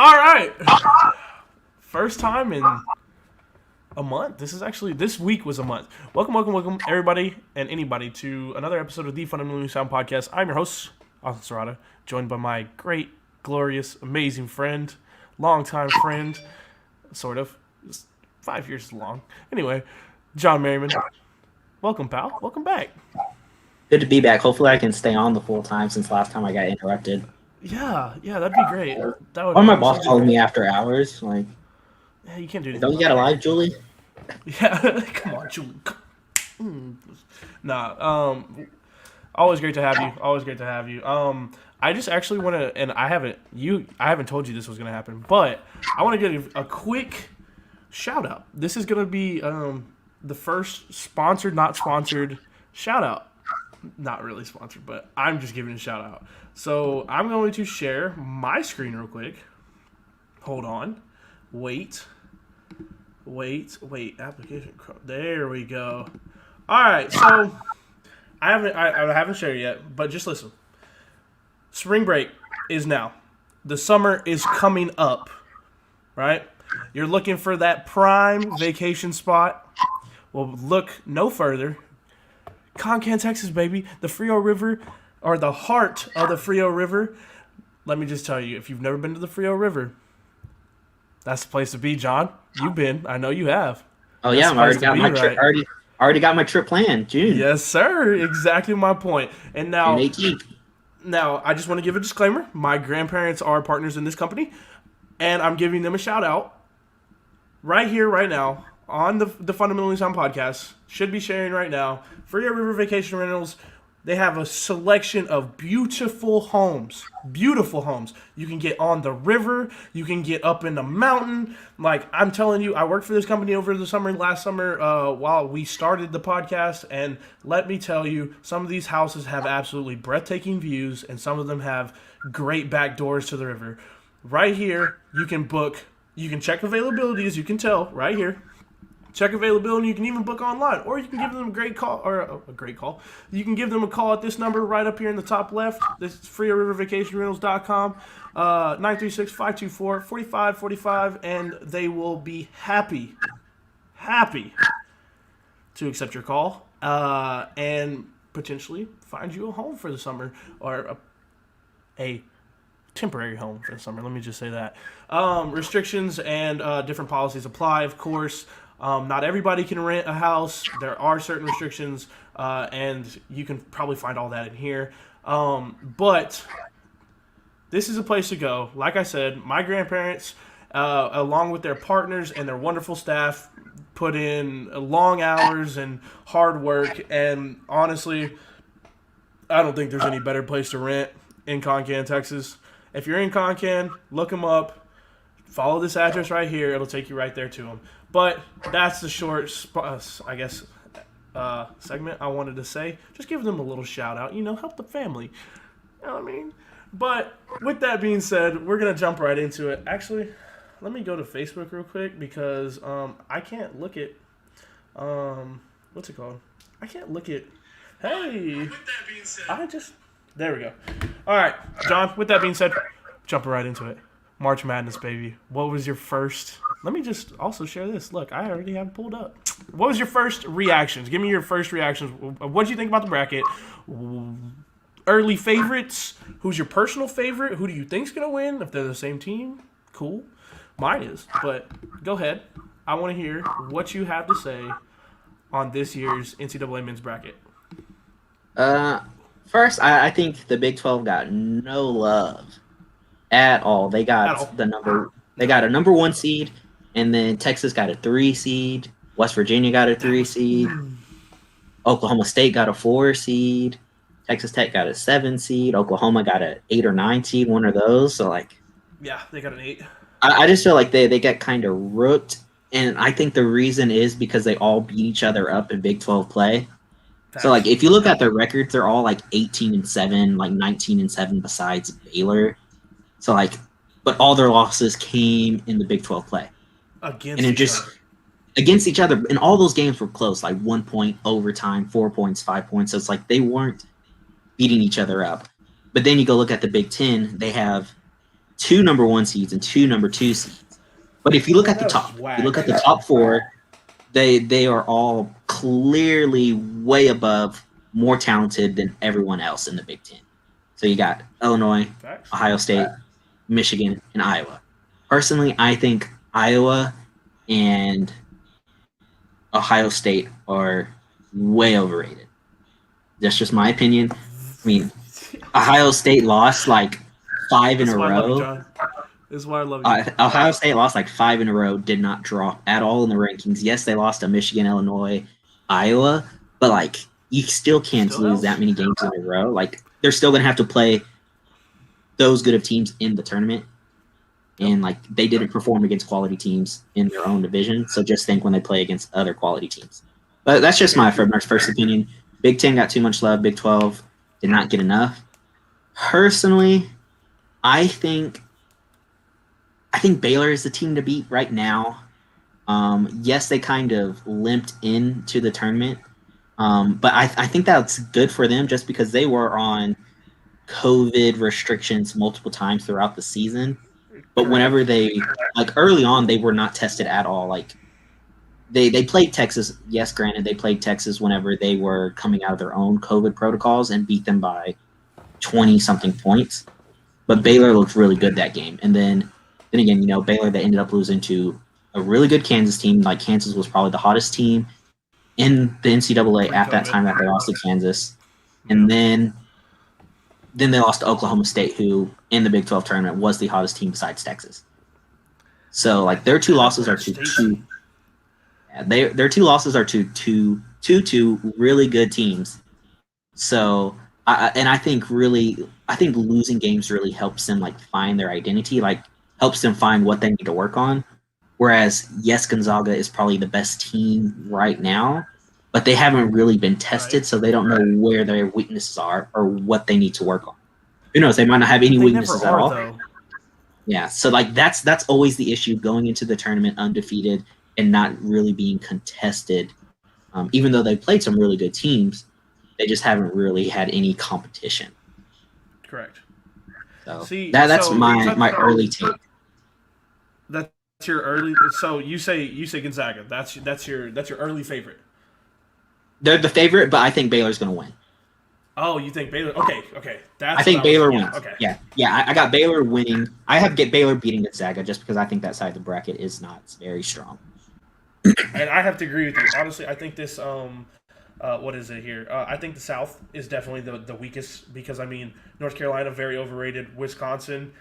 All right. First time in a month. This week was a month. Welcome, everybody and anybody to another episode of the Fundamentally Sound Podcast. I'm your host, Austin Serrata, joined by my great, glorious, amazing friend, longtime friend, sort of. 5 years long. Anyway, John Merryman. Welcome, pal. Welcome back. Good to be back. Hopefully I can stay on the full time since last time I got interrupted. Yeah, that'd be great. That would Or my boss calling me after hours. Like, yeah, you can't do anything. don't you got a live, Julie? Yeah, come on, Julie. Always great to have you. Always great to have you. I just actually want to, and I haven't told you this was going to happen, but I want to give a quick shout out. This is going to be the first sponsored, not sponsored shout out. Not really sponsored, but I'm just giving a shout out. So I'm going to share my screen real quick. Hold on. Wait. Application. There we go. All right. So I haven't shared it yet, but just listen. Spring break is now. The summer is coming up. Right? You're looking for that prime vacation spot. Well, look no further. Concan, Texas, baby. The Frio River, or the heart of the Frio River. Let me just tell you, if you've never been to the Frio River, that's the place to be, John. You've been. I know you have. Oh, yeah. I already got my trip. Already got my trip planned. June. Yes, sir. Exactly my point. And now, I just want to give a disclaimer. My grandparents are partners in this company, and I'm giving them a shout out right here, right now, on the Fundamentally Sound Podcast. Should be sharing right now. Frio River Vacation Rentals. They have a selection of beautiful homes. Beautiful homes. You can get on the river. You can get up in the mountain. Like, I'm telling you, I worked for this company over the summer, last summer, while we started the podcast. And let me tell you, some of these houses have absolutely breathtaking views, and some of them have great back doors to the river. Right here, you can book. You can check availability, as you can tell, right here. Check availability. You can even book online, or you can give them a great call. You can give them a call at this number right up here in the top left. This is FrioRiverVacationRentals.com, 936-524-4545, and they will be happy to accept your call and potentially find you a home for the summer, or a temporary home for the summer. Let me just say that. Restrictions and different policies apply, of course. Not everybody can rent a house. There are certain restrictions, and you can probably find all that in here. But this is a place to go. Like I said, my grandparents, along with their partners and their wonderful staff, put in long hours and hard work. And honestly, I don't think there's any better place to rent in Concan, Texas. If you're in Concan, look them up. Follow this address right here. It'll take you right there to them. But that's the short, segment I wanted to say. Just give them a little shout out. Help the family. You know what I mean? But with that being said, we're going to jump right into it. Actually, let me go to Facebook real quick because I can't look at, what's it called? I can't look at, hey. With that being said. There we go. All right, John, with that being said, jumping right into it. March Madness, baby. What was your first... Let me just also share this. Look, I already have it pulled up. What was your first reactions? Give me your first reactions. What did you think about the bracket? Early favorites? Who's your personal favorite? Who do you think's going to win? If they're the same team, cool. Mine is. But go ahead. I want to hear what you have to say on this year's NCAA men's bracket. First, I think the Big 12 got no love at all. They got They got a number 1 seed, and then Texas got a 3 seed. West Virginia got a 3 seed. Oklahoma State got a 4 seed. Texas Tech got a 7 seed. Oklahoma got an 8 or 9 seed, one of those. So, yeah, they got an 8. I just feel like they get kind of rooked, and I think the reason is because they all beat each other up in Big 12 play. So, if you look at their records, they're all 18-7, 19-7 besides Baylor. So, but all their losses came in the Big 12 play. Against each other. And all those games were close, 1 point, overtime, 4 points, 5 points. So it's they weren't beating each other up. But then you go look at the Big Ten, they have 2 number 1 seeds and 2 number 2 seeds. But if you look at the top, if you look at the top 4, they are all clearly way above, more talented than everyone else in the Big Ten. So you got Illinois, Ohio State, Michigan, and Iowa. Personally, I think Iowa and Ohio State are way overrated. That's just my opinion. I mean, Ohio State lost like 5 in a row. This is why I love you. Ohio State lost like 5 in a row, did not drop at all in the rankings. Yes, they lost to Michigan, Illinois, Iowa, but like you still can't lose that many games in a row. Like they're still going to have to play those good of teams in the tournament. And like they didn't perform against quality teams in their own division. So just think when they play against other quality teams. But that's just my first opinion. Big Ten got too much love. Big 12 did not get enough. Personally, I think Baylor is the team to beat right now. Yes, they kind of limped into the tournament. But I think that's good for them just because they were on COVID restrictions multiple times throughout the season. But whenever they, like early on, they were not tested at all. Like they played Texas. Yes, granted, they played Texas whenever they were coming out of their own COVID protocols and beat them by 20-something points. But Baylor looked really good that game. And then again, Baylor, they ended up losing to a really good Kansas team. Like Kansas was probably the hottest team in the NCAA at that time that they lost to Kansas. And then they lost to Oklahoma State, who in the Big 12 tournament was the hottest team besides Texas. So like their 2 losses are to two. Yeah, their 2 losses are to two really good teams. So I think losing games really helps them like find their identity, like helps them find what they need to work on. Whereas yes, Gonzaga is probably the best team right now, but they haven't really been tested, so they don't know where their weaknesses are or what they need to work on. Who knows? They might not have any weaknesses at all. Though. Yeah, so like that's always the issue, going into the tournament undefeated and not really being contested. Even though they played some really good teams, they just haven't really had any competition. Correct. So that's my early take. That's your early. So you say Gonzaga. That's your early favorite. They're the favorite, but I think Baylor's going to win. Oh, you think Baylor? Okay. I think Baylor wins. Okay. Yeah. I got Baylor winning. I have Baylor beating Gonzaga just because I think that side of the bracket is not very strong. And I have to agree with you. Honestly, I think this. What is it here? I think the South is definitely the weakest because North Carolina very overrated. Wisconsin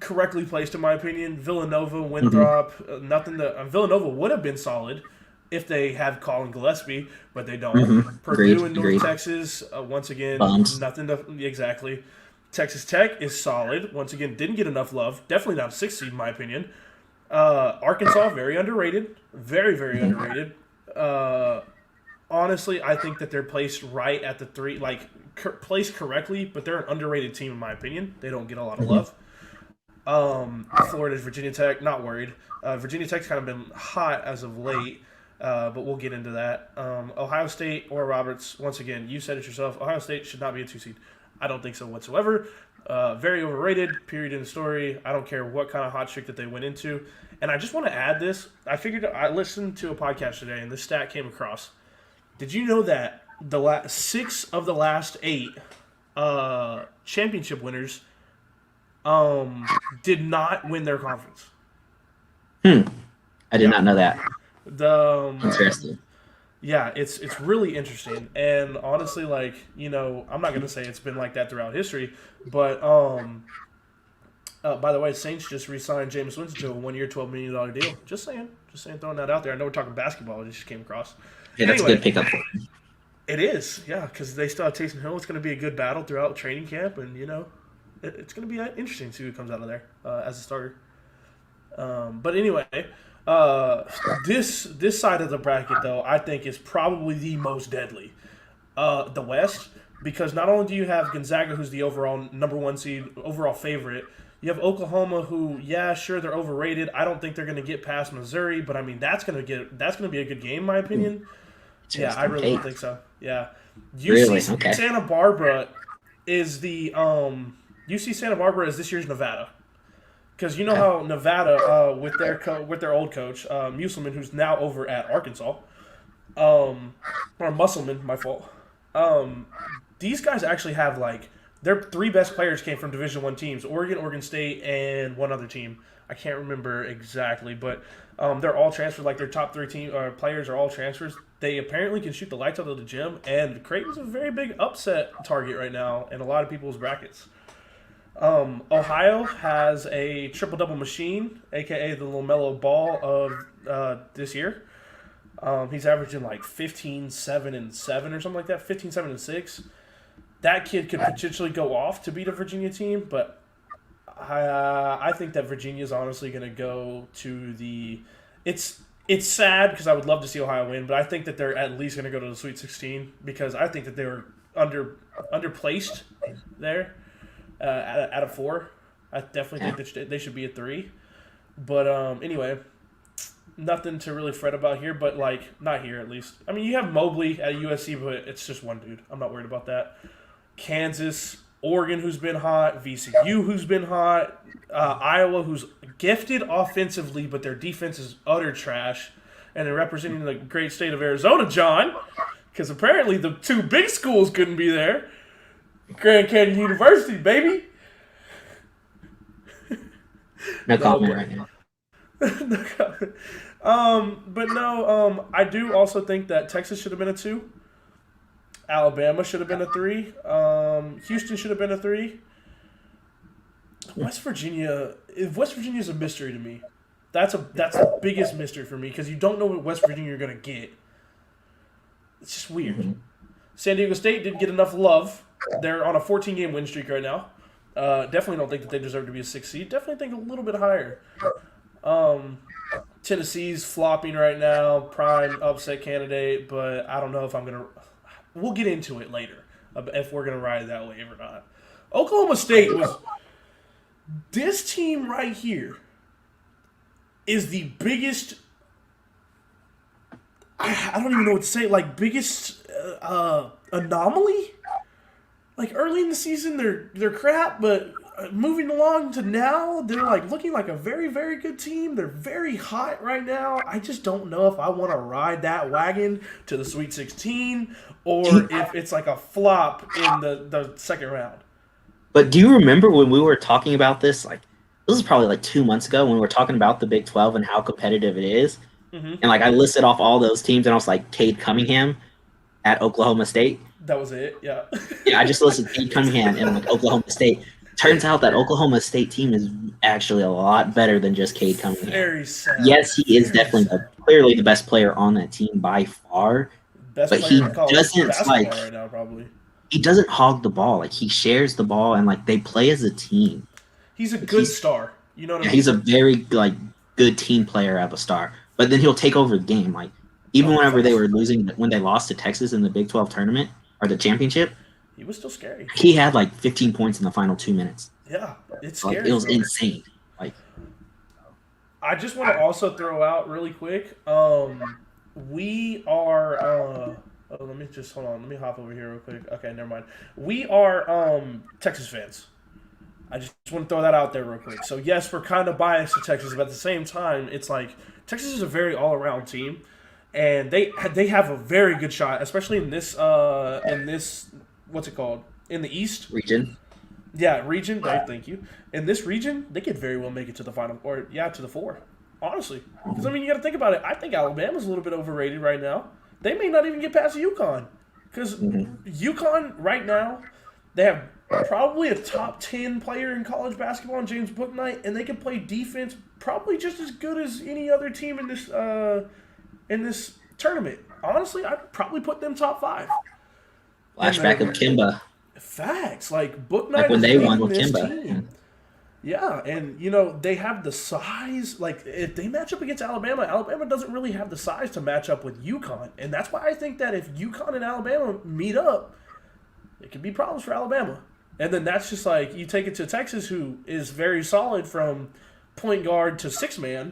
correctly placed in my opinion. Villanova, Winthrop, Villanova would have been solid if they had Colin Gillespie, but they don't. Purdue and North Texas, once again, nothing to exactly. Texas Tech is solid. Once again, didn't get enough love. Definitely not a 6th seed in my opinion. Arkansas, very underrated. Very, very underrated. Honestly, I think that they're placed right at the 3, placed correctly, but they're an underrated team in my opinion. They don't get a lot of love. Florida's Virginia Tech, not worried. Virginia Tech's kind of been hot as of late. But we'll get into that. Ohio State or Roberts, once again, you said it yourself. Ohio State should not be a 2 seed. I don't think so whatsoever. Very overrated, period in the story. I don't care what kind of hot streak that they went into. And I just want to add this. I listened to a podcast today, and this stat came across. Did you know that 6 of the last 8 championship winners did not win their conference? I did not know that. Interesting. Yeah, it's really interesting, and honestly, I'm not gonna say it's been like that throughout history, but by the way, Saints just re-signed Jameis Winston to a 1-year, $12 million deal. Just saying, throwing that out there. I know we're talking basketball. It just came across. Yeah, that's a good pickup. It is, yeah, because they still have Taysom Hill. It's going to be a good battle throughout training camp, and it's going to be interesting to see who comes out of there as a starter. But anyway. This side of the bracket, though, I think is probably the most deadly. The West, because not only do you have Gonzaga, who's the overall number 1 seed, overall favorite, you have Oklahoma, who, yeah, sure, they're overrated. I don't think they're going to get past Missouri, but that's going to be a good game, in my opinion. Yeah, I really don't think so. Yeah, Really? Okay. Santa Barbara is the UC Santa Barbara is this year's Nevada. Because you know how Nevada, with their old coach, Musselman, who's now over at Arkansas, or Musselman, my fault. These guys actually have their 3 best players came from Division I teams: Oregon, Oregon State, and one other team. I can't remember exactly, but they're all transferred. Like their top 3 players are all transfers. They apparently can shoot the lights out of the gym, and Creighton's a very big upset target right now in a lot of people's brackets. Ohio has a triple-double machine, a.k.a. the LaMelo Ball of this year. He's averaging 15, 7, and 7 or something like that, 15, 7, and 6. That kid could potentially go off to beat a Virginia team, but I think that Virginia's honestly going to go to the – it's sad because I would love to see Ohio win, but I think that they're at least going to go to the Sweet 16 because I think that they were underplaced there. Out of 4, I definitely think that they should be at 3. But anyway, nothing to really fret about here. But not here at least. I mean, you have Mobley at USC, but it's just one dude. I'm not worried about that. Kansas, Oregon, who's been hot, VCU, who's been hot, Iowa, who's gifted offensively, but their defense is utter trash, and they're representing the great state of Arizona, John, because apparently the 2 big schools couldn't be there. Grand Canyon University, baby. No comment right now. No comment. But no, I do also think that Texas should have been a 2. Alabama should have been a 3. Houston should have been a 3. West Virginia is a mystery to me. That's the biggest mystery for me because you don't know what West Virginia you're gonna get. It's just weird. Mm-hmm. San Diego State didn't get enough love. They're on a 14-game win streak right now. Definitely don't think that they deserve to be a 6 seed. Definitely think a little bit higher. Tennessee's flopping right now, prime upset candidate, but I don't know if I'm going to – we'll get into it later if we're going to ride that wave or not. Oklahoma State was – this team right here is the biggest – I don't even know what to say, biggest anomaly? Early in the season, they're crap, but moving along to now, they're looking like a very, very good team. They're very hot right now. I just don't know if I want to ride that wagon to the Sweet 16 or if it's a flop in the second round. But do you remember when we were talking about this? This was probably 2 months ago when we were talking about the Big 12 and how competitive it is. Mm-hmm. And I listed off all those teams, and I was like, Cade Cunningham at Oklahoma State. That was it, yeah. Yeah, I just listed Cade Cunningham and Oklahoma State. Turns out that Oklahoma State team is actually a lot better than just Cade Cunningham. Very sad. Yes, he is definitely clearly the best player on that team by far. But he doesn't right now, probably. He doesn't hog the ball. He shares the ball and they play as a team. He's a good star. You know what I mean? He's a very good team player of a star. But then he'll take over the game. Even whenever they were losing, when they lost to Texas in the Big 12 tournament or the championship, he was still scary. He had 15 points in the final 2 minutes. Yeah, it's scary. It was insane. I just want to also throw out really quick. We are. Let me just hold on. Let me hop over here real quick. Okay, never mind. We are Texas fans. I just want to throw that out there real quick. So yes, we're kind of biased to Texas, but at the same time, it's Texas is a very all-around team. And they have a very good shot, especially in this what's it called? In the East region. Yeah, region. Thank you. In this region, they could very well make it to the final, or to the 4. Honestly, because you got to think about it. I think Alabama's a little bit overrated right now. They may not even get past UConn, because UConn right now they have probably a top 10 player in college basketball in James Bouknight, and they can play defense probably just as good as any other team in this tournament. Honestly, I'd probably put them top 5. Flashback of Kimba. Facts. Bouknight when they won with Kimba. Yeah, and, they have the size. If they match up against Alabama, Alabama doesn't really have the size to match up with UConn. And that's why I think that if UConn and Alabama meet up, it could be problems for Alabama. And then that's just you take it to Texas, who is very solid from point guard to 6-man.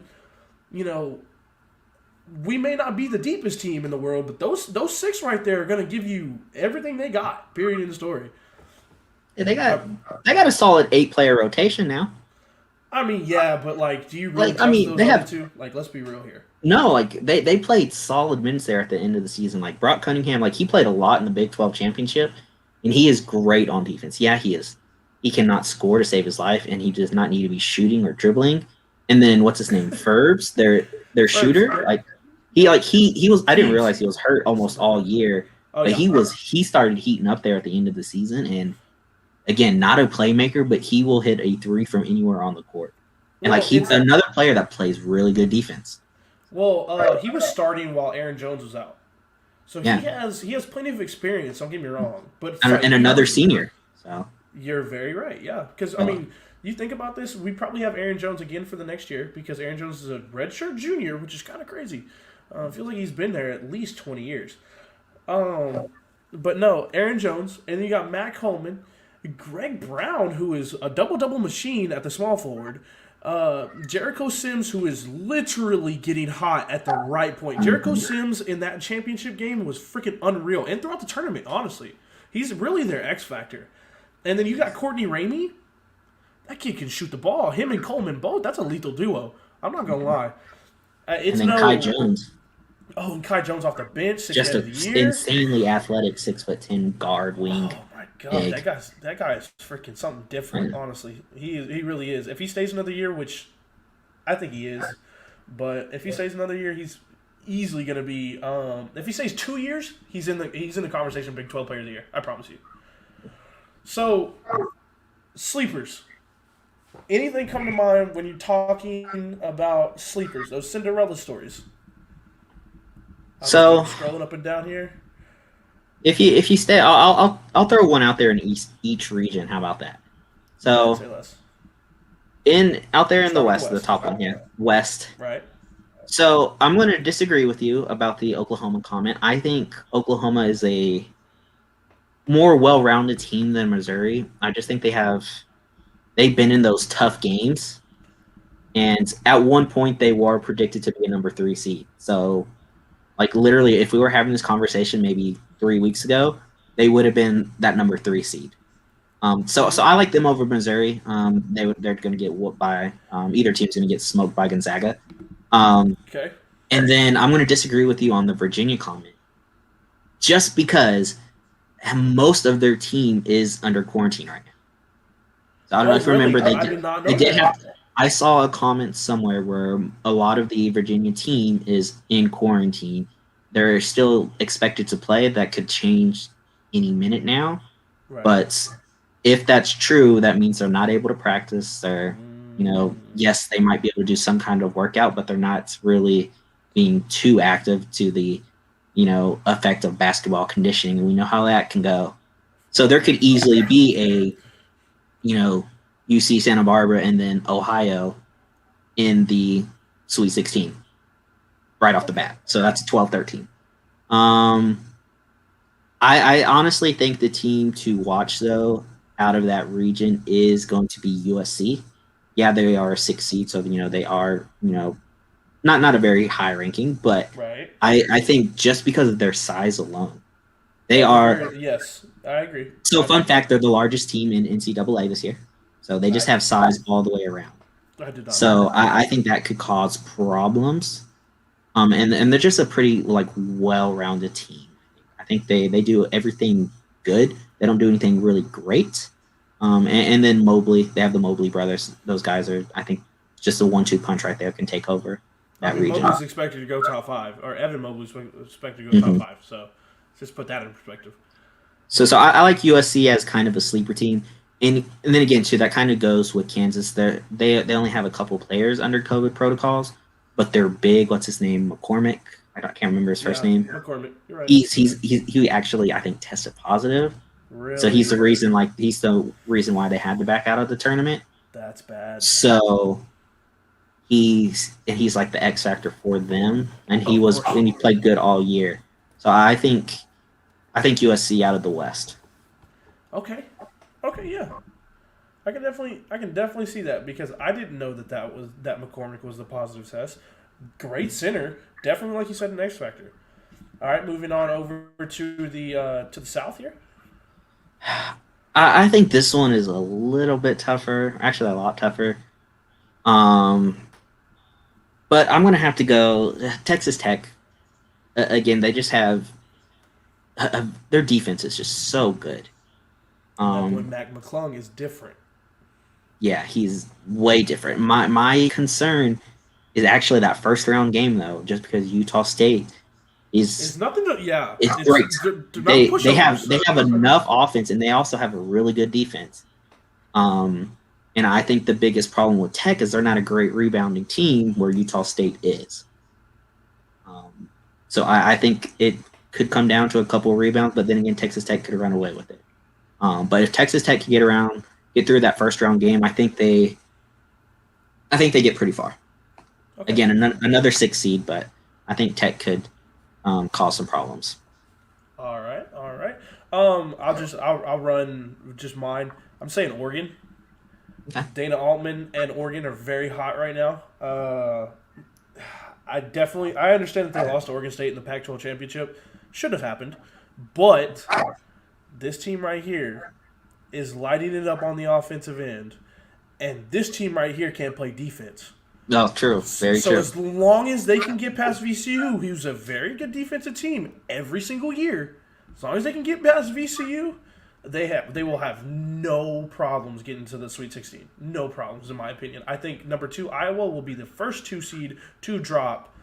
We may not be the deepest team in the world, but those 6 right there are going to give you everything they got, period, in the story. They got a solid 8-player rotation now. I mean, yeah, but like, do you really Like, I trust mean, those other two? Like, let's be real here. no, like they played solid minutes there at the end of the season. Like Brock Cunningham, like he played a lot in the Big 12 championship, and he is great on defense. Yeah, he is. He cannot score to save his life, and he does not need to be shooting or dribbling. And then what's his name? Furbs, their First, shooter. yep. He was. I didn't He's realize he was hurt almost all year, oh but yeah, he started heating up there at the end of the season. And again, not a playmaker, but he will hit a three from anywhere on the court. And like well, he's another player that plays really good defense. he was starting while Aaron Jones was out, so Yeah, he has plenty of experience. Don't get me wrong, but and another senior. So you're very right. Yeah, because I mean, you think about this, we probably have Aaron Jones again for the next year because Aaron Jones is a redshirt junior, which is kind of crazy. I feel like he's been there at least 20 years. But no, Aaron Jones, and then you got Matt Coleman, Greg Brown, who is a double machine at the small forward. Jericho Sims, who is literally getting hot at the right point. Jericho Sims in that championship game was freaking unreal, and throughout the tournament, honestly, he's really their X factor. And then you got Courtney Ramey. That kid can shoot the ball. Him and Coleman both. That's a lethal duo. I'm not gonna lie. It's and then Kai Jones. Oh, and Kai Jones off the bench, Just man an of the year. insanely athletic 6'10" guard wing. Oh my god, big. that guy is freaking something different. Honestly, he really is. If he stays another year, which I think he is, but if he stays another year, he's easily gonna be. If he stays 2 years, he's in the conversation Big 12 Player of the Year. I promise you. So, sleepers. Anything come to mind when you're talking about sleepers? Those Cinderella stories. So scrolling up and down here. if you stay, I'll throw one out there in each region. How about that? So out there in the West, the top one here, West. Right. So I'm going to disagree with you about the Oklahoma comment. I think Oklahoma is a more well-rounded team than Missouri. I just think they've been in those tough games, and at one point they were predicted to be a number 3 seed. So, like literally, if we were having this conversation maybe 3 weeks ago, they would have been that number 3 seed. So I like them over Missouri. They're going to get whooped by either team's going to get smoked by Gonzaga. Okay. And then I'm going to disagree with you on the Virginia comment, just because most of their team is under quarantine right now. So I don't know if you remember they did have. I saw a comment somewhere where a lot of the Virginia team is in quarantine. They're still expected to play. That could change any minute now. Right. But if that's true, that means they're not able to practice. They're, yes, they might be able to do some kind of workout, but they're not really being too active to the, effect of basketball conditioning. And we know how that can go. So there could easily be a, UC Santa Barbara and then Ohio in the Sweet 16 right off the bat. So that's 12-13. I honestly think the team to watch, though, out of that region is going to be USC. Yeah, they are a 6 seed, so, they are, not a very high ranking, but right. I think just because of their size alone, they are. Yes, I agree. So, fun fact, they're the largest team in NCAA this year. So they just have size all the way around. I did not. So I think that could cause problems. And they're just a pretty well-rounded team. I think they do everything good. They don't do anything really great. And then Mobley, they have the Mobley brothers. Those guys are, I think, just a 1-2 punch right there can take over that region. Mobley's expected to go top 5, or Evan Mobley's expected to go top 5. So just put that in perspective. So I like USC as kind of a sleeper team. And then again, too, that kind of goes with Kansas. They only have a couple players under COVID protocols, but they're big. What's his name? McCormick. I can't remember his first name. McCormick. You're right. He actually, I think, tested positive. Really? So he's the reason why they had to back out of the tournament. That's bad. So he's like the X factor for them, and he played good all year. So I think USC out of the West. Okay, yeah. I can definitely see that because I didn't know that McCormick was the positive test. Great center, definitely like you said, an X factor. All right, moving on over to the South here. I think this one is a little bit tougher. Actually, a lot tougher. Um, but I'm gonna have to go Texas Tech. Again, they just have their defense is just so good. And that boy Um, Mac McClung is different. yeah, he's way different. My concern is actually that first round game though, just because Utah State It's is nothing to yeah. it's It's great. they're not pushovers. They have enough offense and they also have a really good defense. Um, and I think the biggest problem with Tech is they're not a great rebounding team where Utah State is. Um, so I think it could come down to a couple of rebounds, but then again, Texas Tech could run away with it. But if Texas Tech can get through that first round game, I think they get pretty far. Okay. Again, another 6 seed, but I think Tech could cause some problems. All right. All right. I'll run just mine. I'm saying Oregon. Okay. Dana Altman and Oregon are very hot right now. I understand that they lost to Oregon State in the Pac-12 championship. Should have happened, but this team right here is lighting it up on the offensive end, and this team right here can't play defense. No, true, very So true. as long as they can get past VCU, who's a very good defensive team every single year, as long as they can get past VCU, they will have no problems getting to the Sweet 16. No problems, in my opinion. I think number 2 Iowa will be the first 2 seed to drop.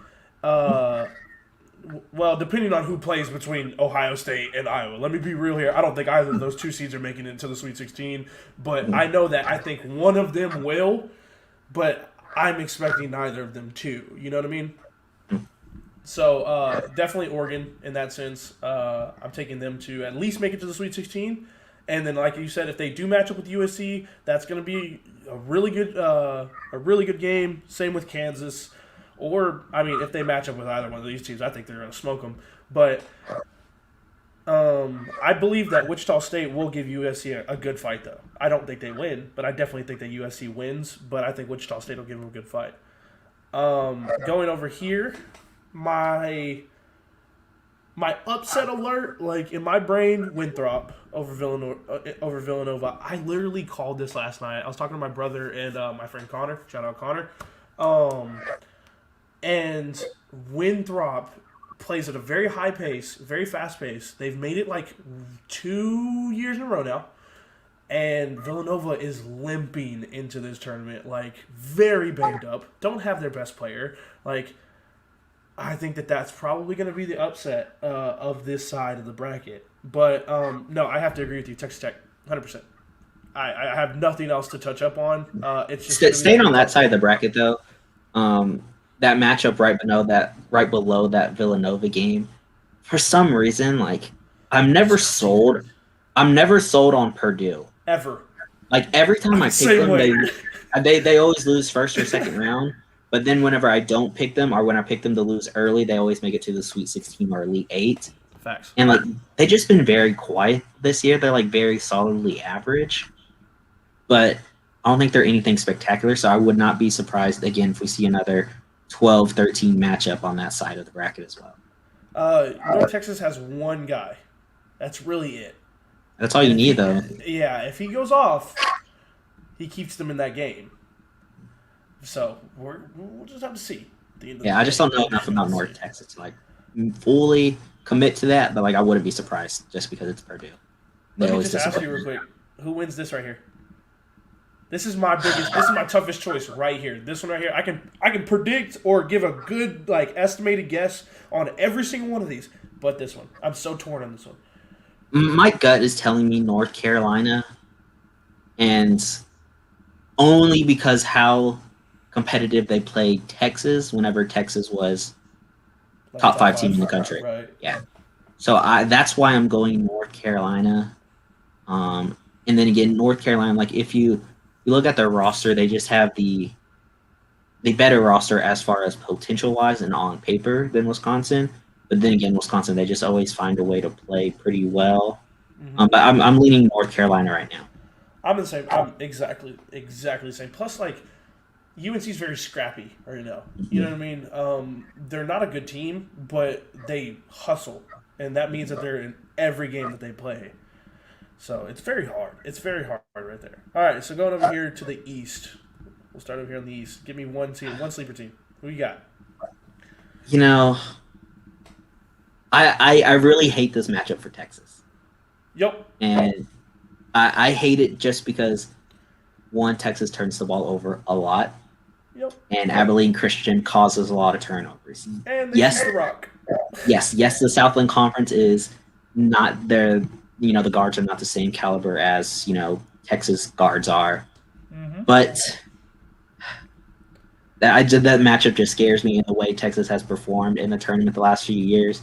Well, depending on who plays between Ohio State and Iowa. Let me be real here. I don't think either of those 2 seeds are making it into the Sweet 16, but I know that I think one of them will, but I'm expecting neither of them to. You know what I mean? So definitely Oregon in that sense. I'm taking them to at least make it to the Sweet 16, and then like you said, if they do match up with USC, that's going to be a really good game. Same with Kansas, or I mean, if they match up with either one of these teams, I think they're going to smoke them. But I believe that Wichita State will give USC a good fight, though. I don't think they win, but I definitely think that USC wins. But I think Wichita State will give them a good fight. Going over here, my upset alert, like in my brain, Winthrop over Villanova. I literally called this last night. I was talking to my brother and my friend Connor. Shout out Connor. And Winthrop plays at a very high pace, very fast pace. They've made it like 2 years in a row now. And Villanova is limping into this tournament, like very banged up. Don't have their best player. Like, I think that that's probably going to be the upset of this side of the bracket. But no, I have to agree with you. Texas Tech, 100%. I have nothing else to touch up on. It's just Staying on that side of the bracket though. That matchup right below that Villanova game, for some reason, like I'm never sold on Purdue. ever. Like every time I pick Same them, way. they always lose first or second round. But then whenever I don't pick them, or when I pick them to lose early, they always make it to the Sweet 16 or Elite 8. Facts. And like they've just been very quiet this year. They're like very solidly average. But I don't think they're anything spectacular. So I would not be surprised again if we see another 12-13 matchup on that side of the bracket as well. North Texas has one guy. That's really it. That's all you need, though. Yeah, if he goes off, he keeps them in that game. So we'll just have to see. Yeah, I just don't know enough about North Texas to like fully commit to that, but like I wouldn't be surprised just because it's Purdue. Let me just ask you real quick: who wins this right here? This is my toughest choice right here. This one right here, I can predict or give a good like estimated guess on every single one of these, but this one, I'm so torn on this one. My gut is telling me North Carolina, and only because how competitive they played Texas whenever Texas was Like top 5 team in the country. Right. Yeah. So that's why I'm going North Carolina. And then again, North Carolina, like if you look at their roster, they just have the better roster as far as potential wise and on paper than Wisconsin. But then again, Wisconsin, they just always find a way to play pretty well. Mm-hmm. But I'm leaning North Carolina right now. I'm the same. I'm exactly the same. Plus, like UNC's very scrappy right now. You know what I mean? They're not a good team, but they hustle, and that means that they're in every game that they play. So it's very hard. It's very hard right there. All right, so going over here to the East. We'll start over here on the East. Give me one team, one sleeper team. Who you got? You know, I really hate this matchup for Texas. Yep. And I hate it just because, one, Texas turns the ball over a lot. Yep. And Abilene Christian causes a lot of turnovers. And they yes, the rock. Yes, the Southland Conference is not their, the guards are not the same caliber as, Texas guards are. Mm-hmm. But that matchup just scares me in the way Texas has performed in the tournament the last few years.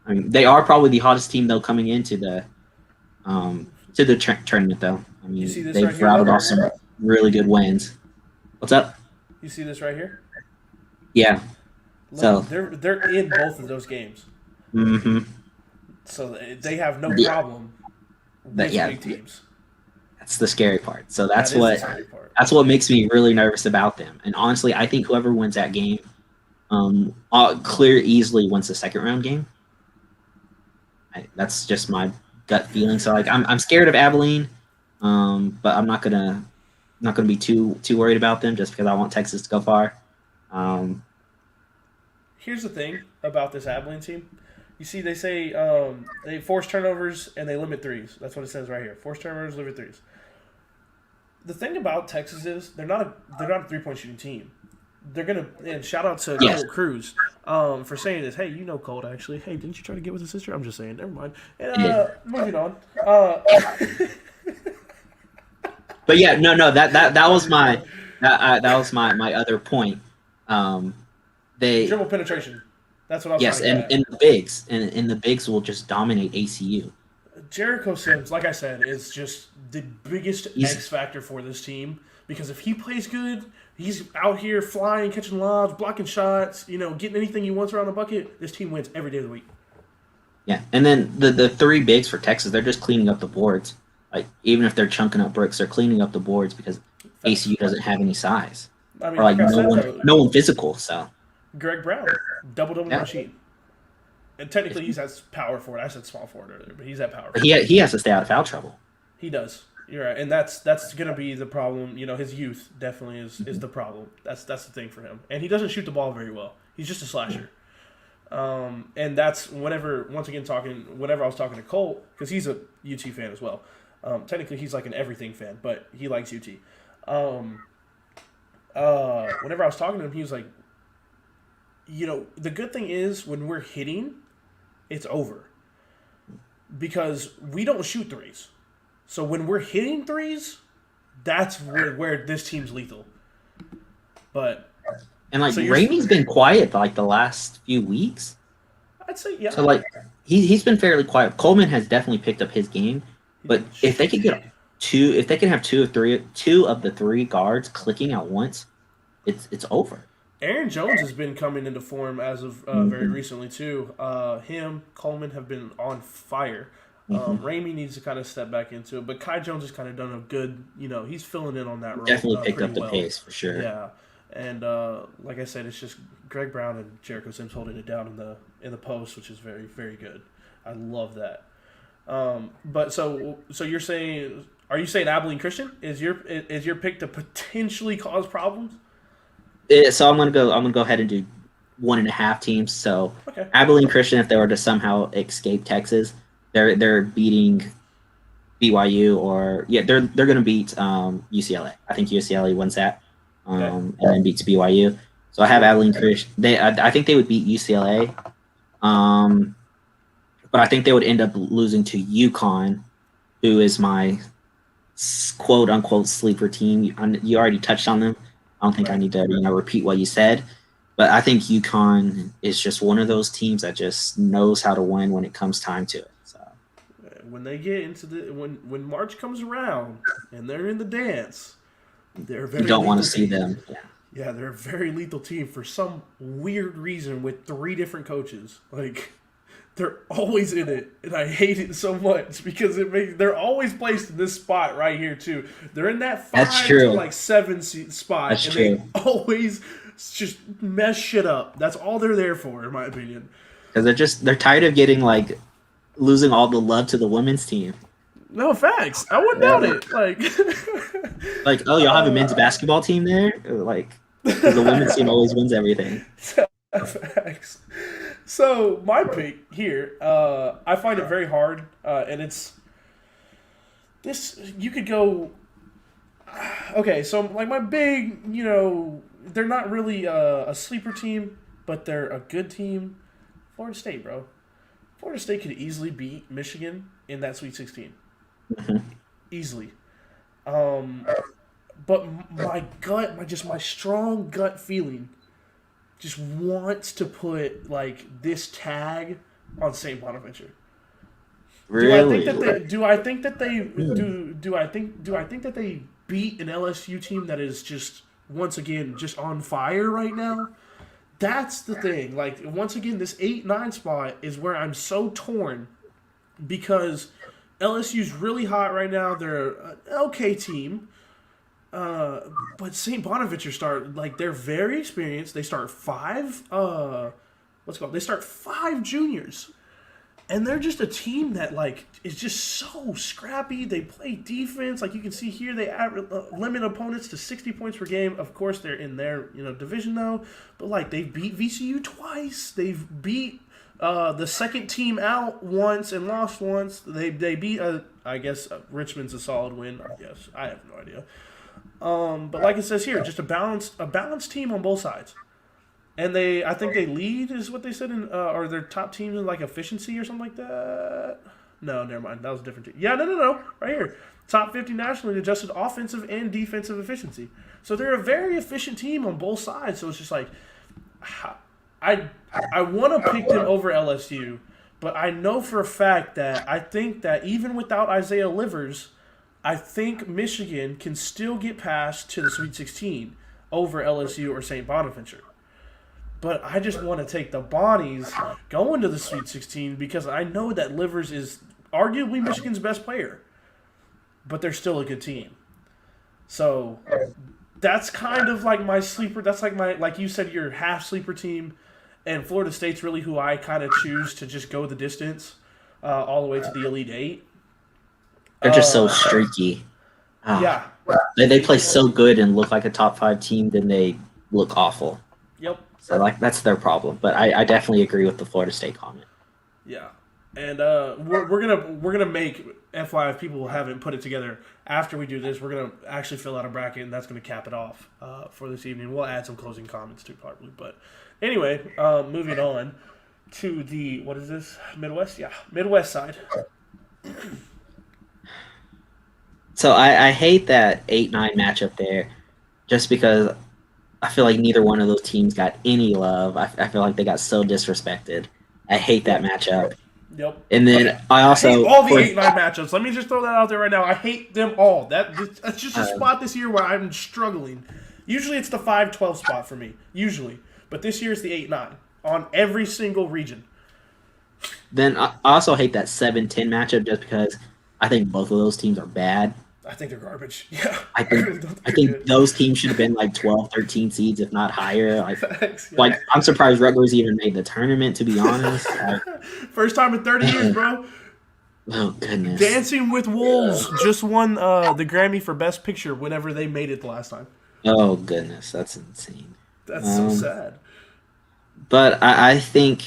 I mean, they are probably the hottest team though coming into the tournament though. I mean, they've routed off some really good wins. What's up? You see this right here? Yeah. Look, so they're in both of those games. Mm-hmm. So they have no problem with big teams. That's the scary part. So that's what makes me really nervous about them. And honestly, I think whoever wins that game, easily wins the second round game. That's just my gut feeling. So I'm scared of Abilene, but I'm not gonna be too worried about them just because I want Texas to go far. Here's the thing about this Abilene team. You see, they say they force turnovers and they limit threes. That's what it says right here. Force turnovers, limit threes. The thing about Texas is they're not a 3-point shooting team. They're gonna and shout out to Colt Cruz for saying this. Hey, Colt actually. Hey, didn't you try to get with his sister? I'm just saying. Never mind. And, moving on. But yeah, no. That was my other point. They dribble penetration. That's what I was. Yes, and the bigs and the bigs will just dominate ACU. Jericho Sims, like I said, is just the biggest X factor for this team because if he plays good, he's out here flying, catching lobs, blocking shots, getting anything he wants around the bucket. This team wins every day of the week. Yeah, and then the three bigs for Texas, they're just cleaning up the boards. Like even if they're chunking up bricks, they're cleaning up the boards because ACU doesn't have any size or no one physical. So Greg Brown, double machine. And technically, he's at power forward. I said small forward earlier, but he's at power forward. He has to stay out of foul trouble. He does. You're right, and that's going to be the problem. His youth definitely is the problem. That's the thing for him, and he doesn't shoot the ball very well. He's just a slasher. And that's whenever I was talking to Colt, because he's a UT fan as well. Technically, he's like an everything fan, but he likes UT. Whenever I was talking to him, he was like, the good thing is when we're hitting, it's over. Because we don't shoot threes. So when we're hitting threes, that's where this team's lethal. But and Ramey's been quiet the last few weeks. I'd say yeah. So he's been fairly quiet. Coleman has definitely picked up his game. But if they could get two of the three guards clicking at once, it's over. Aaron Jones has been coming into form as of very recently too. Him, Coleman have been on fire. Ramey needs to kind of step back into it, but Kai Jones has kind of done a good. He's filling in on that role. Definitely picked up the pace for sure. Yeah, and like I said, it's just Greg Brown and Jericho Sims holding it down in the post, which is very very good. I love that. But so you're saying, are you saying Abilene Christian is your pick to potentially cause problems? So I'm gonna go ahead and do 1.5 teams. So Abilene Christian, if they were to somehow escape Texas, they're beating BYU they're gonna beat UCLA. I think UCLA wins that, and then beats BYU. So I have Abilene Christian. I think they would beat UCLA, but I think they would end up losing to UConn, who is my quote unquote sleeper team. You already touched on them. I don't think I need to repeat what you said, but I think UConn is just one of those teams that just knows how to win when it comes time to it. So when they get into when March comes around and they're in the dance, they're very. You don't want to see them. Yeah, they're a very lethal team for some weird reason with 3 different coaches. They're always in it, and I hate it so much because they're always placed in this spot right here too. They're in that 5 to 7 spot, That's and true. they always just mess shit up. That's all they're there for, in my opinion. Because they're tired of getting losing all the love to the women's team. No facts. I wouldn't doubt it. Like, oh, y'all have a men's basketball team there? Like, because the women's team always wins everything. Facts. So my pick here, I find it very hard, and it's this. You could go. Okay, so like my big, they're not really a sleeper team, but they're a good team. Florida State, bro. Florida State could easily beat Michigan in that Sweet 16. Easily. But my gut, my strong gut feeling just wants to put like this tag on St. Bonaventure. Really? Do I think that they beat an LSU team that is just once again just on fire right now? That's the thing. Like once again, this 8-9 spot is where I'm so torn because LSU's really hot right now. They're an okay team. But St. Bonaventure they're very experienced. They start five they start 5 juniors. And they're just a team that is just so scrappy. They play defense. Like you can see here, they limit opponents to 60 points per game. Of course, they're in their division though. But they beat VCU twice. They've beat the second team out once and lost once. They beat I guess Richmond's a solid win. I guess I have no idea. But like it says here, just a balanced team on both sides. And I think they lead is what they said in, or their top teams in efficiency or something like that. No, never mind. That was a different team. Yeah, no, right here, top 50 nationally in adjusted offensive and defensive efficiency. So they're a very efficient team on both sides. So it's just I want to pick them over LSU, but I know for a fact that I think that even without Isaiah Livers, I think Michigan can still get past to the Sweet 16 over LSU or St. Bonaventure. But I just want to take the Bonnies going to the Sweet 16 because I know that Livers is arguably Michigan's best player. But they're still a good team. So that's kind of like my sleeper. That's like you said, your half sleeper team. And Florida State's really who I kind of choose to just go the distance all the way to the Elite Eight. They're just so streaky. Yeah. They play so good and look like a top 5 team, then they look awful. Yep. So that's their problem. But I definitely agree with the Florida State comment. Yeah, and we're gonna make FYI if people haven't put it together. After we do this, we're gonna actually fill out a bracket, and that's gonna cap it off for this evening. We'll add some closing comments too, probably. But anyway, moving on to the what is this Midwest? Yeah, Midwest side. So I hate that 8-9 matchup there, just because I feel like neither one of those teams got any love. I feel like they got so disrespected. I hate that matchup. Yep. And then I hate all the 8-9 matchups. Let me just throw that out there right now. I hate them all. That's just a spot this year where I'm struggling. Usually it's the 5-12 spot for me. Usually. But this year it's the 8-9 on every single region. Then I also hate that 7-10 matchup just because I think both of those teams are bad. I think they're garbage. Yeah. I think those teams should have been 12, 13 seeds, if not higher. Thanks, yeah. I'm surprised Rutgers even made the tournament, to be honest. First time in 30 years, bro. Oh, goodness. Dancing with Wolves just won the Grammy for Best Picture whenever they made it the last time. Oh, goodness. That's insane. That's so sad. But I think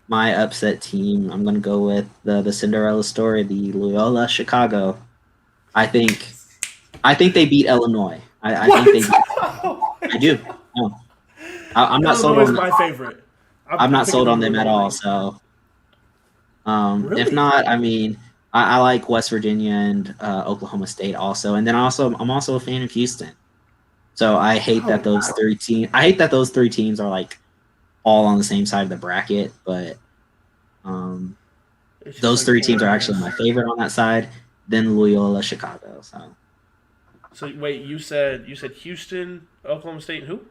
my upset team, I'm going to go with the Cinderella story, the Loyola Chicago. I think they beat Illinois. I think they. I do. No. I'm not sold on. My favorite. I'm not sold on them at all. So, really? If not, I mean, I like West Virginia and Oklahoma State also, and then I'm also a fan of Houston. So I hate that those 3 teams. I hate that those 3 teams are all on the same side of the bracket, but those 3 teams are actually my favorite on that side. Then Loyola Chicago. So wait, you said Houston, Oklahoma State, and who?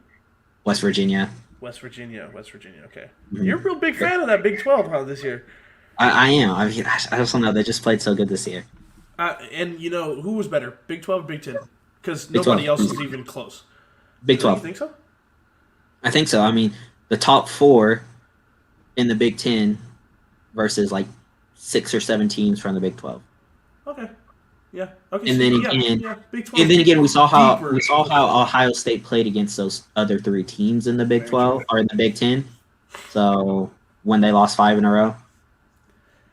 West Virginia. West Virginia. Okay. Mm-hmm. You're a real big fan of that Big 12, huh? This year. I am. I just don't know. They just played so good this year. And who was better, Big 12 or Big 10? Because nobody else is even close. Big 12. You think so? I think so. I mean, the top 4 in the Big 10 versus 6 or 7 teams from the Big 12. Okay. Yeah. Okay. And So then yeah, again, yeah. Big 12. and then again, Deeper. we saw how Ohio State played against those other three teams in the Big Very true. 12 or in the Big 10. So when they lost 5 in a row.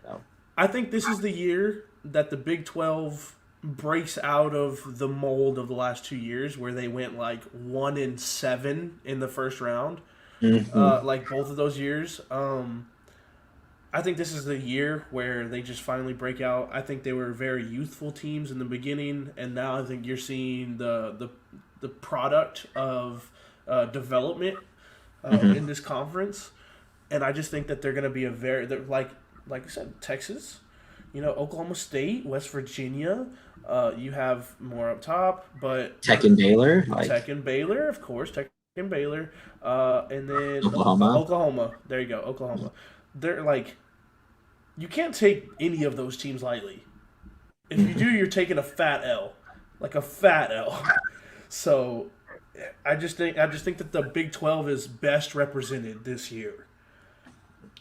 So I think this is the year that the Big 12 breaks out of the mold of the last 2 years, where they went like 1-7 in the first round. mhm. Like both of those years. I think this is the year where they just finally break out. I think they were very youthful teams in the beginning, and now I think you're seeing the product of development in Mhm. this conference. And I just think that they're going to be like I said, Texas, Oklahoma State, West Virginia. You have more up top, but Tech and Baylor, Tech like and Baylor, of course, Tech and Baylor, and then Oklahoma. Oklahoma. There you go, Oklahoma. They're like, you can't take any of those teams lightly. If you do, Mhm. you're taking a fat L, like a fat L. So, I just think that the Big 12 is best represented this year.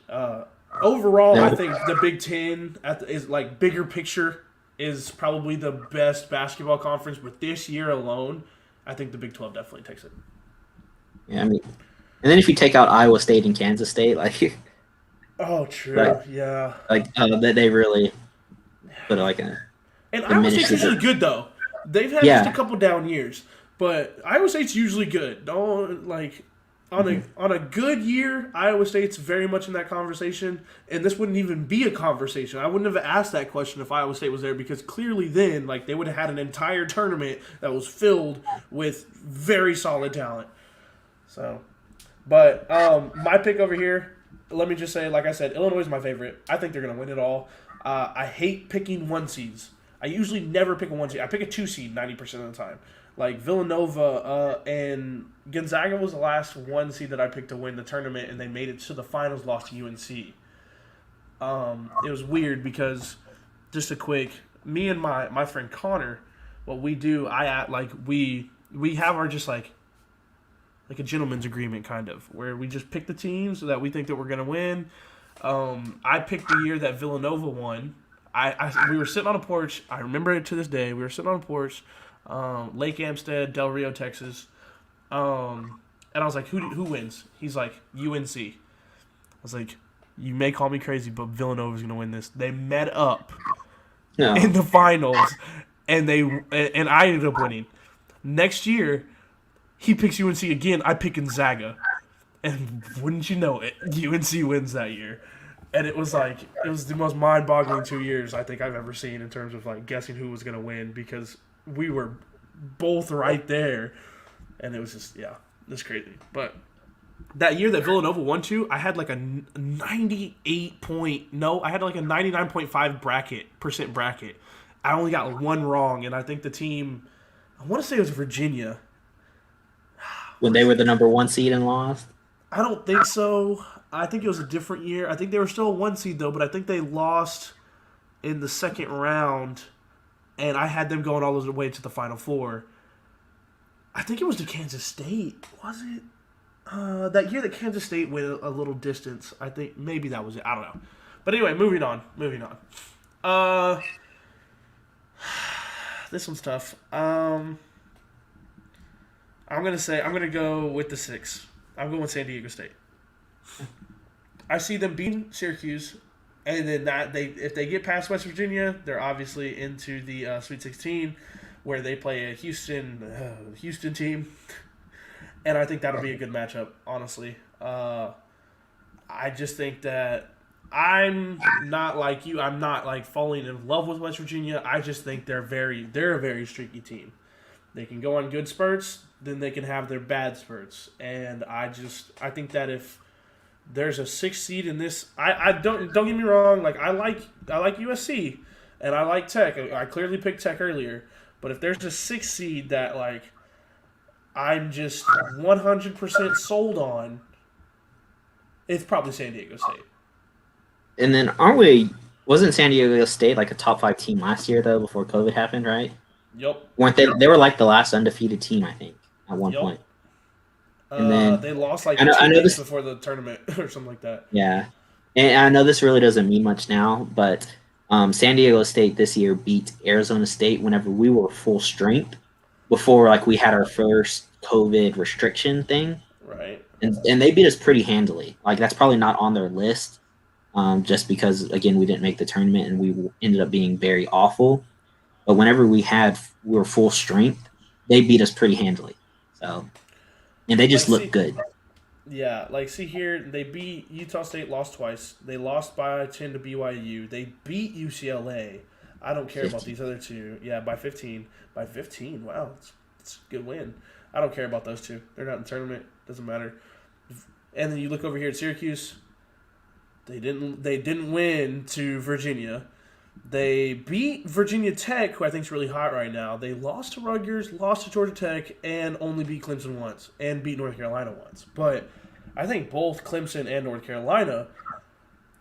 Uh, Overall, I They're think the Big Ten is like bigger picture is probably the best basketball conference, but this year alone, I think the Big 12 definitely takes it. Yeah, I mean, and then if you take out Iowa State and Kansas State, like Oh, like true. Yeah. they really put like a And Iowa diminished State's it. usually good though. They've had just a Yeah. couple down years, but Iowa State's usually good. Don't like on a Mhm. on a good year, Iowa State's very much in that conversation, and this wouldn't even be a conversation. I wouldn't have asked that question if Iowa State was there, because clearly then, like, they would have had an entire tournament that was filled with very solid talent. So, but my pick over here, let me just say, like I said, Illinois is my favorite. I think they're going to win it all. I hate picking one seeds. I usually never pick a one seed. I pick a two seed 90% of the time. Like Villanova and Gonzaga was the last one seed that I picked to win the tournament, and they made it to the finals, lost to UNC. It was weird because, just a quick, me and my friend Connor, what we do, I act like we have our just like a gentleman's agreement, kind of, where we just pick the teams that we think that we're gonna win. I picked the year that Villanova won. We were sitting on a porch. I remember it to this day. We were sitting on a porch, Lake Amstead, Del Rio, Texas. And I was like, who wins? He's like, UNC. I was like, you may call me crazy, but Villanova's gonna win this. They met up in No. the finals, and I ended up winning. Next year, he picks UNC again. I pick Gonzaga, and wouldn't you know it, UNC wins that year. And it was the most mind-boggling 2 years I think I've ever seen in terms of like guessing who was gonna win, because we were both right there, and it was just, yeah, it was crazy. But that year that Villanova won to, I had like a 98 point no, I had like a 99.5 percent bracket. I only got one wrong, and I think the team, I want to say it was Virginia. When they were the number 1 seed and lost. I don't think so. I think it was a different year. I think they were still a one seed though, but I think they lost in the second round, and I had them going all the way to the Final Four. I think it was to Kansas State. Was it? That year that Kansas State went a little distance. I think maybe that was it. I don't know. But anyway, moving on. Moving on. Uh, this one's tough. I'm gonna go with the six. I'm going with San Diego State. I see them beating Syracuse, and then if they get past West Virginia, they're obviously into the Sweet 16, where they play a Houston team, and I think that'll be a good matchup. Honestly, I just think that I'm not like you. I'm not like falling in love with West Virginia. I just think they're a very streaky team. They can go on good spurts, then they can have their bad spurts, and I think that if there's a 6 seed in this, I don't get me wrong. Like I like USC, and I like Tech. I clearly picked Tech earlier, but if there's a 6 seed that like I'm just 100% sold on, it's probably San Diego State. And then wasn't San Diego State like a top 5 team last year though before COVID happened, right? Yep. Weren't they? They were like the last undefeated team, I think, at one Yep. point. And then They lost like I 2 know weeks this. before the tournament or something like that. Yeah, and I know this really doesn't mean much now, but San Diego State this year beat Arizona State whenever we were full strength before like we had our first COVID restriction thing. Right. And they beat us pretty handily. Like that's probably not on their list, just because again we didn't make the tournament and we ended up being very awful. But whenever we were full strength, they beat us pretty handily. So and they just look good. Yeah, like see here, they beat Utah State, lost twice. They lost by 10 to BYU. They beat UCLA. I don't care 15. about these other two. Yeah, by 15. By 15. Wow, it's a good win. I don't care about those two. They're not in the tournament. Doesn't matter. And then you look over here at Syracuse. They didn't win to Virginia. They beat Virginia Tech, who I think is really hot right now. They lost to Rutgers, lost to Georgia Tech, and only beat Clemson once, and beat North Carolina once. But I think both Clemson and North Carolina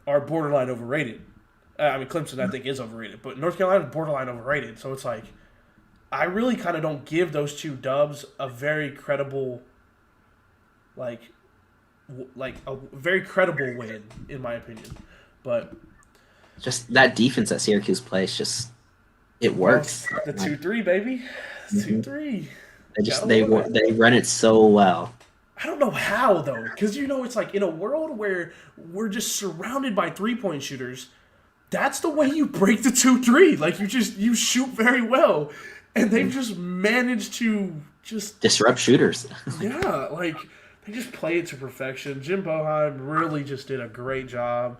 are borderline overrated. I mean, Clemson I think is overrated, but North Carolina is borderline overrated. So it's like, I really kind of don't give those two dubs a very credible, like a very credible win, in my opinion. But just that defense that Syracuse plays, just it works. The 2-3 baby, 2-3. They run it so well. I don't know how though, because it's like in a world where we're just surrounded by 3-point shooters, that's the way you break the 2-3. Like you shoot very well, and they've just managed to just disrupt shooters. Yeah, like they just play it to perfection. Jim Boeheim really just did a great job.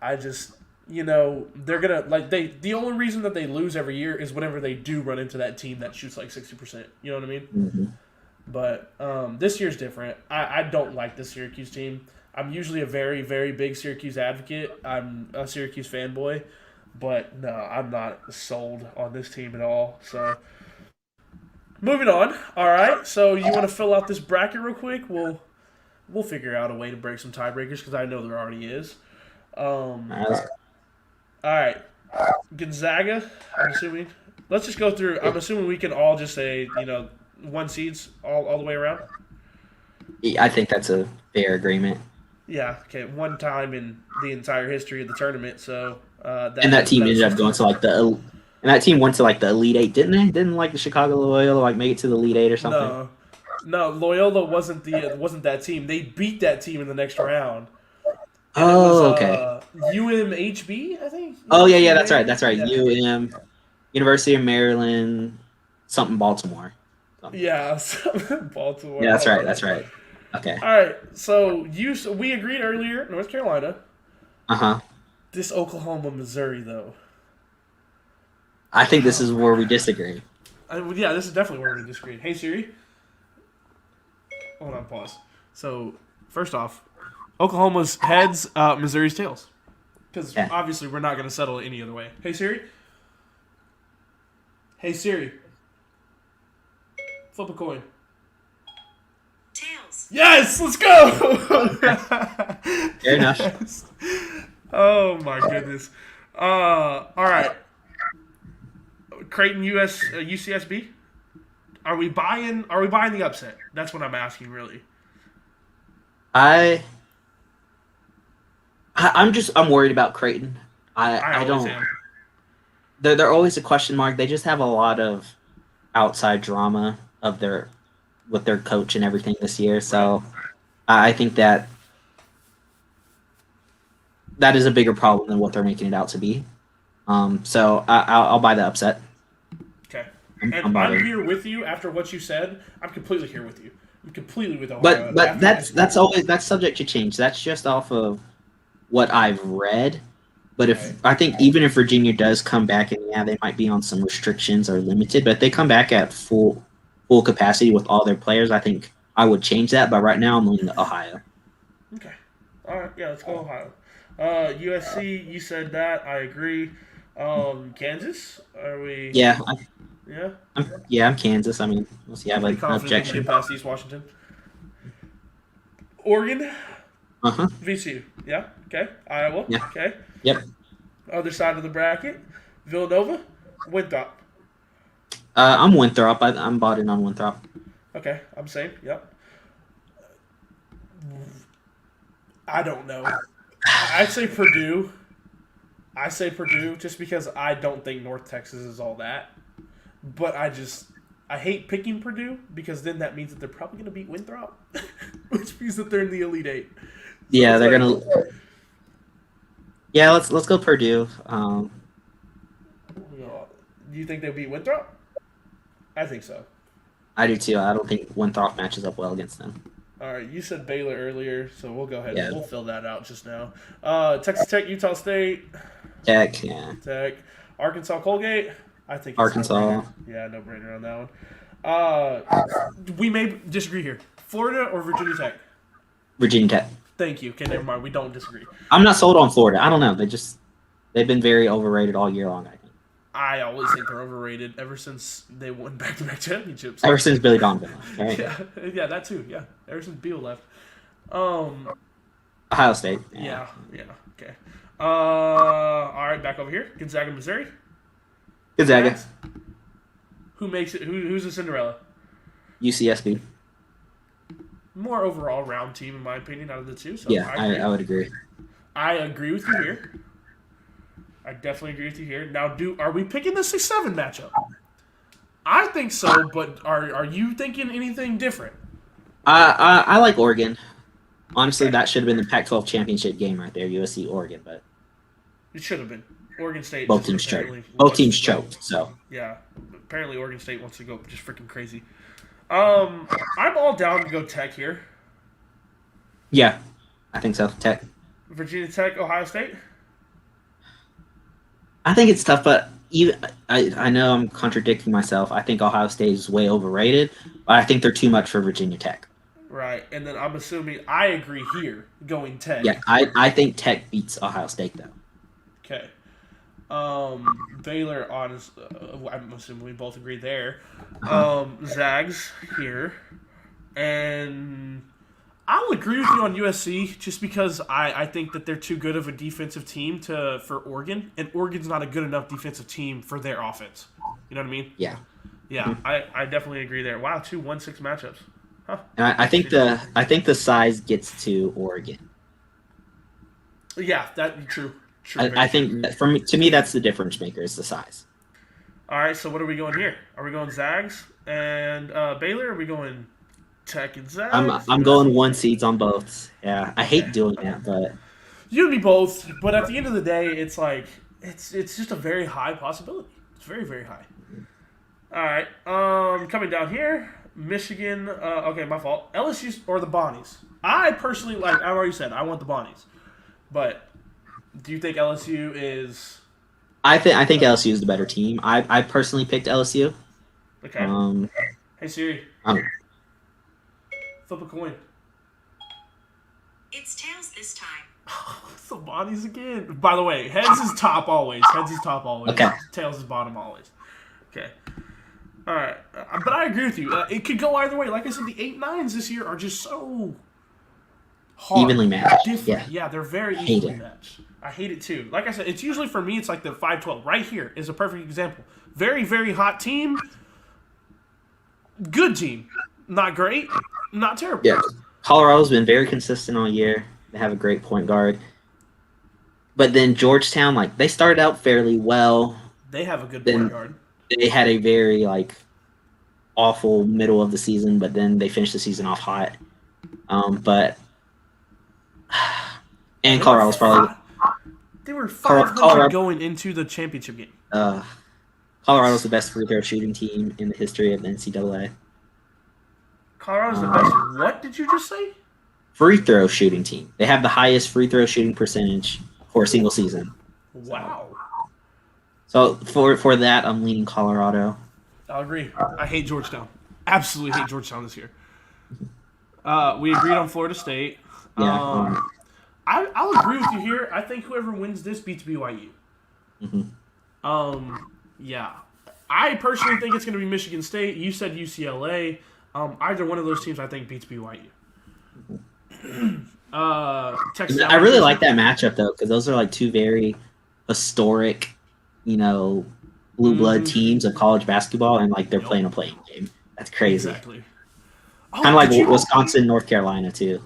I just, they're gonna the only reason that they lose every year is whenever they do run into that team that shoots like 60%. You know what I mean? Mm-hmm. But this year's different. I don't like the Syracuse team. I'm usually a very, very big Syracuse advocate. I'm a Syracuse fanboy, but no, I'm not sold on this team at all. So, moving on. All right. So you want to fill out this bracket real quick? We'll figure out a way to break some tiebreakers because I know there already is. All right. Gonzaga, I'm assuming. Let's just go through. I'm assuming we can all just say, one seeds all the way around. Yeah, I think that's a fair agreement. Yeah. Okay. One time in the entire history of the tournament. So. That team ended up going to and that team went to the Elite Eight, didn't they? Didn't the Chicago Loyola make it to the Elite Eight or something? No. Loyola wasn't that team. They beat that team in the next round. Okay. UMHB, I think. Oh yeah, that's right. Yeah. University of Maryland, something Baltimore. Yeah, Baltimore. Yeah, that's right. Okay. All right. So we agreed earlier, North Carolina. This Oklahoma, Missouri, though. I think this is where we disagree. Yeah, this is definitely where we disagree. Hey Siri. Hold on, pause. So first off, Oklahoma's heads, Missouri's tails. Because obviously we're not going to settle it any other way. Hey Siri. Hey Siri. Flip a coin. Tails. Yes, let's go. Fair enough. Yes. Oh my goodness. All right. Creighton UCSB. Are we buying the upset? That's what I'm asking, really. I'm worried about Creighton. I don't. They're always a question mark. They just have a lot of outside drama with their coach and everything this year. So I think that is a bigger problem than what they're making it out to be. So I'll buy the upset. Okay. I'm here with you after what you said. I'm completely here with you. I'm completely with Ohio. But that's subject to change. That's just off of what I've read. But I think even if Virginia does come back, and they might be on some restrictions or limited, but if they come back at full capacity with all their players, I think I would change that. But right now I'm leaning to Ohio. Okay. All right. Yeah, let's go Ohio. USC, you said that. I agree. Kansas, are we? Yeah. I'm Kansas. I mean, we'll see. I have an objection. Get past East Washington. Oregon. VCU. Yeah. Okay. Iowa. Yeah. Okay. Yep. Other side of the bracket. Villanova. Winthrop. I'm Winthrop. I'm bought in on Winthrop. Okay. I'm same. Yep. I don't know. I'd say Purdue. I say Purdue just because I don't think North Texas is all that. But I hate picking Purdue because then that means that they're probably going to beat Winthrop, which means that they're in the Elite Eight. So yeah, they're gonna. Yeah, let's go Purdue. Do you think they'll beat Winthrop? I think so. I do too. I don't think Winthrop matches up well against them. All right, you said Baylor earlier, so we'll go ahead. Yeah. We'll fill that out just now. Texas Tech, Utah State. Tech, yeah. Tech. Arkansas, Colgate. I think it's Arkansas. Yeah, no brainer on that one. We may disagree here. Florida or Virginia Tech? Virginia Tech. Thank you. Okay, never mind. We don't disagree. I'm not sold on Florida. I don't know. They've been very overrated all year long, I think. I always think they're overrated ever since they won back-to-back championships. Ever since Billy Donovan left, right? Yeah, that too. Yeah, ever since Beal left. Ohio State. Yeah. Okay. All right, back over here. Gonzaga, Missouri. Gonzaga. Who makes it? Who's the Cinderella? UCSB. More overall round team, in my opinion, out of the two. So Yeah, I would agree. I agree with you here. I definitely agree with you here. Now, are we picking the 6-7 matchup? I think so, but are you thinking anything different? I like Oregon. Honestly, that should have been the Pac-12 championship game right there, USC Oregon, but it should have been. Oregon State. Both teams choked. So yeah, apparently Oregon State wants to go just freaking crazy. I'm all down to go Tech here. Yeah, I think so. Tech. Virginia Tech, Ohio State. I think it's tough, but I know I'm contradicting myself. I think Ohio State is way overrated, but I think they're too much for Virginia Tech. Right, and then I'm assuming I agree here, going Tech. Yeah, I think Tech beats Ohio State, though. Okay. Baylor, honestly, I'm assuming we both agree there. Zags here. And I'll agree with you on USC just because I think that they're too good of a defensive team for Oregon, and Oregon's not a good enough defensive team for their offense. You know what I mean? Yeah. Yeah, I definitely agree there. Wow, 2 1-6 matchups. Huh. And I think the size gets to Oregon. Yeah, that's true. I think to me that's the difference maker is the size. All right, so what are we going here? Are we going Zags and Baylor? Or are we going Tech and Zags? I'm going 1 seeds on both. Yeah, I hate doing that, but you'd be both. But at the end of the day, it's like it's just a very high possibility. It's very, very high. All right, coming down here, Michigan. Okay, my fault. LSU or the Bonnies. I personally I've already said I want the Bonnies, but. Do you think LSU is? I think LSU is the better team. I personally picked LSU. Okay. Hey Siri. Flip a coin. It's tails this time. It's the Bonnies again. By the way, heads is top always. Okay. Tails is bottom always. Okay. All right, but I agree with you. It could go either way. Like I said, the 8-9s this year are just so hard. Evenly matched. Different. Yeah, they're very evenly matched. I hate it too. Like I said, it's usually for me, it's like the 5-12. Right here is a perfect example. Very, very hot team. Good team. Not great. Not terrible. Yeah. Colorado's been very consistent all year. They have a great point guard. But then Georgetown, they started out fairly well. They have a good point guard. They had a very, awful middle of the season, but then they finished the season off hot. And Colorado's probably... They were 500 going into the championship game. Colorado's the best free throw shooting team in the history of the NCAA. Colorado's the best. What did you just say? Free throw shooting team. They have the highest free throw shooting percentage for a single season. Wow. So for that, I'm leaning Colorado. I'll agree. I hate Georgetown. Absolutely hate Georgetown this year. We agreed on Florida State. Yeah. I'll agree with you here. I think whoever wins this beats BYU. Mm-hmm. Yeah. I personally think it's going to be Michigan State. You said UCLA. Either one of those teams I think beats BYU. Texas. I really like that matchup though, because those are two very historic, blue blood teams of college basketball, and they're playing a playing game. That's crazy. Exactly. Kind of like Wisconsin, North Carolina too.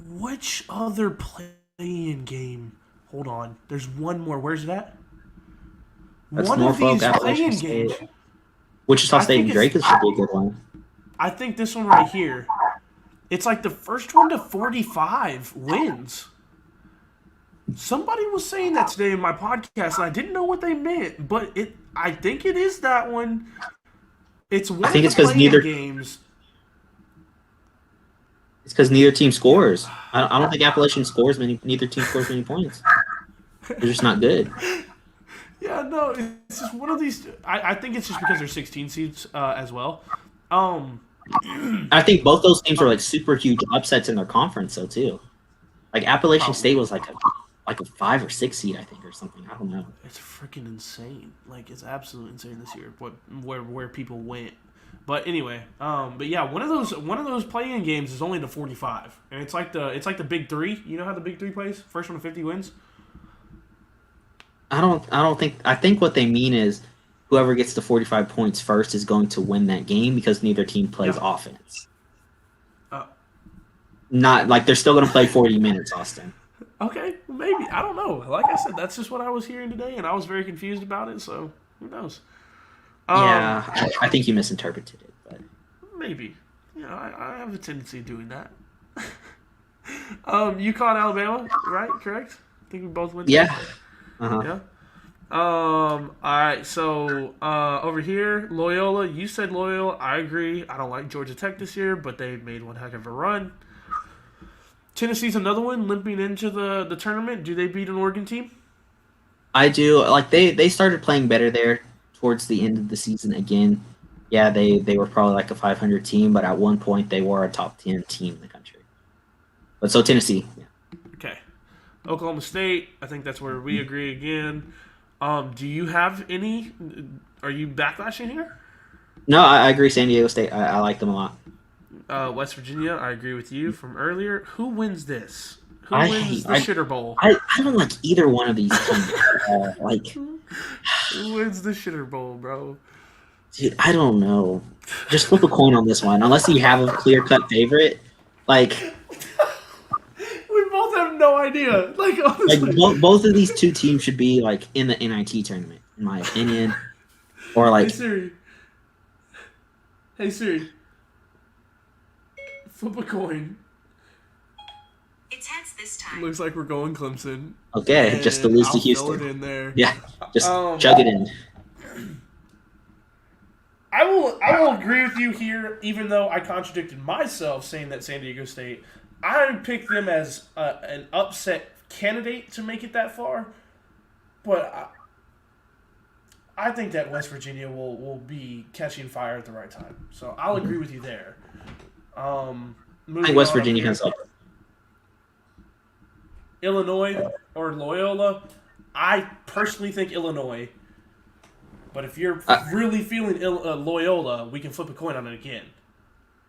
Which other playing game Hold on. There's one more. Where's that? That's One of Norfolk, these Appalachian playing State. games. Wichita I State think and it's. Drake should be a good one. I think this one right here. It's like the first one to 45 wins. Somebody was saying that today in my podcast, and I didn't know what they meant, but I think it is that one. It's I one of think the it's because playing games. neither team Yeah. scores. I don't think Appalachian scores many. Neither team scores many points. They're just not good. Yeah, no, it's just one of these. I think it's just because there's 16 seeds as well. Um, I think both those teams are like super huge upsets in their conference, though too. Like Appalachian probably. State was like a 5 or 6 seed, I think, or something. I don't know. It's freaking insane. Like it's absolutely insane this year. Where people went. But anyway, but yeah, one of those play-in games is only the 45, and it's like the big three. You know how the big three plays? First one to 50 wins. I think what they mean is whoever gets the 45 points first is going to win that game because neither team plays offense. Not like they're still going to play 40 minutes, Austin. Okay, maybe. I don't know. Like I said, that's just what I was hearing today, and I was very confused about it. So who knows? Yeah, I think you misinterpreted it, but maybe. You know, I have a tendency of doing that. UConn, Alabama, right? Correct. I think we both went. Yeah. Yeah. All right. So over here, Loyola. You said Loyola. I agree. I don't like Georgia Tech this year, but they made one heck of a run. Tennessee's another one limping into the tournament. Do they beat an Oregon team? I do. Like they started playing better there towards the end of the season again. Yeah, they were probably like a 500 team, but at one point they were a top 10 team in the country. But so Tennessee. Yeah. Okay. Oklahoma State. I think that's where we agree again. Do you have any? Are you backlashing here? No, I agree. San Diego State. I like them a lot. West Virginia. I agree with you from earlier. Who wins this? Who wins the Shitter Bowl? I don't like either one of these teams. Who wins the Shitter Bowl, bro? Dude, I don't know. Just flip a coin on this one. Unless you have a clear-cut favorite. Like, we both have no idea. Like, honestly. Both of these two teams should be, like, in the NIT tournament, in my opinion. Or, like... Hey, Siri. Flip a coin. It's heads this time. Looks like we're going Clemson. Okay, just to lose to Houston. Fill it in there. Yeah, just chug it in. I will agree with you here, even though I contradicted myself saying that San Diego State. I picked them as an upset candidate to make it that far, but I think that West Virginia will be catching fire at the right time. So I'll agree with you there. I think West Virginia has up. Illinois or Loyola. I personally think Illinois. But if you're really feeling Loyola, we can flip a coin on it again.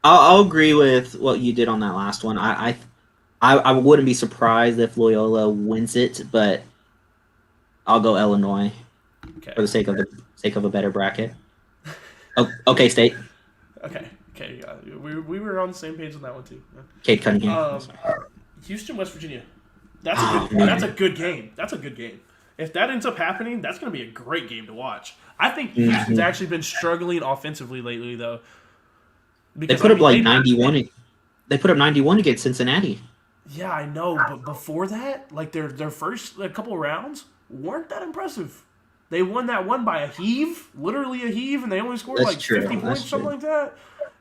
I'll agree with what you did on that last one. I wouldn't be surprised if Loyola wins it, but I'll go Illinois for the sake of a better bracket. Okay, State. Okay. We were on the same page on that one too. Cade Cunningham. Houston, West Virginia. That's a good game. That's a good game. If that ends up happening, that's going to be a great game to watch. I think Houston's actually been struggling offensively lately, though. Because, they put up 91. They put up 91 against Cincinnati. Yeah, I know, but before that, like their first couple of rounds weren't that impressive. They won that one by a heave, literally a heave, and they only scored 50 points, something like that.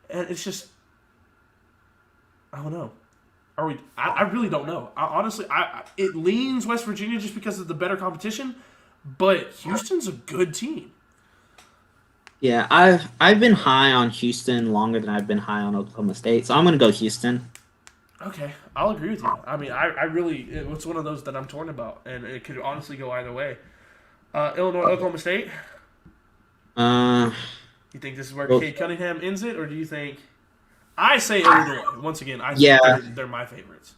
And it's just, I don't know. I really don't know. Honestly, it leans West Virginia just because of the better competition, but Houston's a good team. Yeah, I've been high on Houston longer than I've been high on Oklahoma State, so I'm going to go Houston. Okay, I'll agree with you. I mean, I really, it's one of those that I'm torn about, and it could honestly go either way. Illinois, Oklahoma State? You think this is where Cade Cunningham ends it, or do you think... I say Illinois. Once again, I think they're my favorites.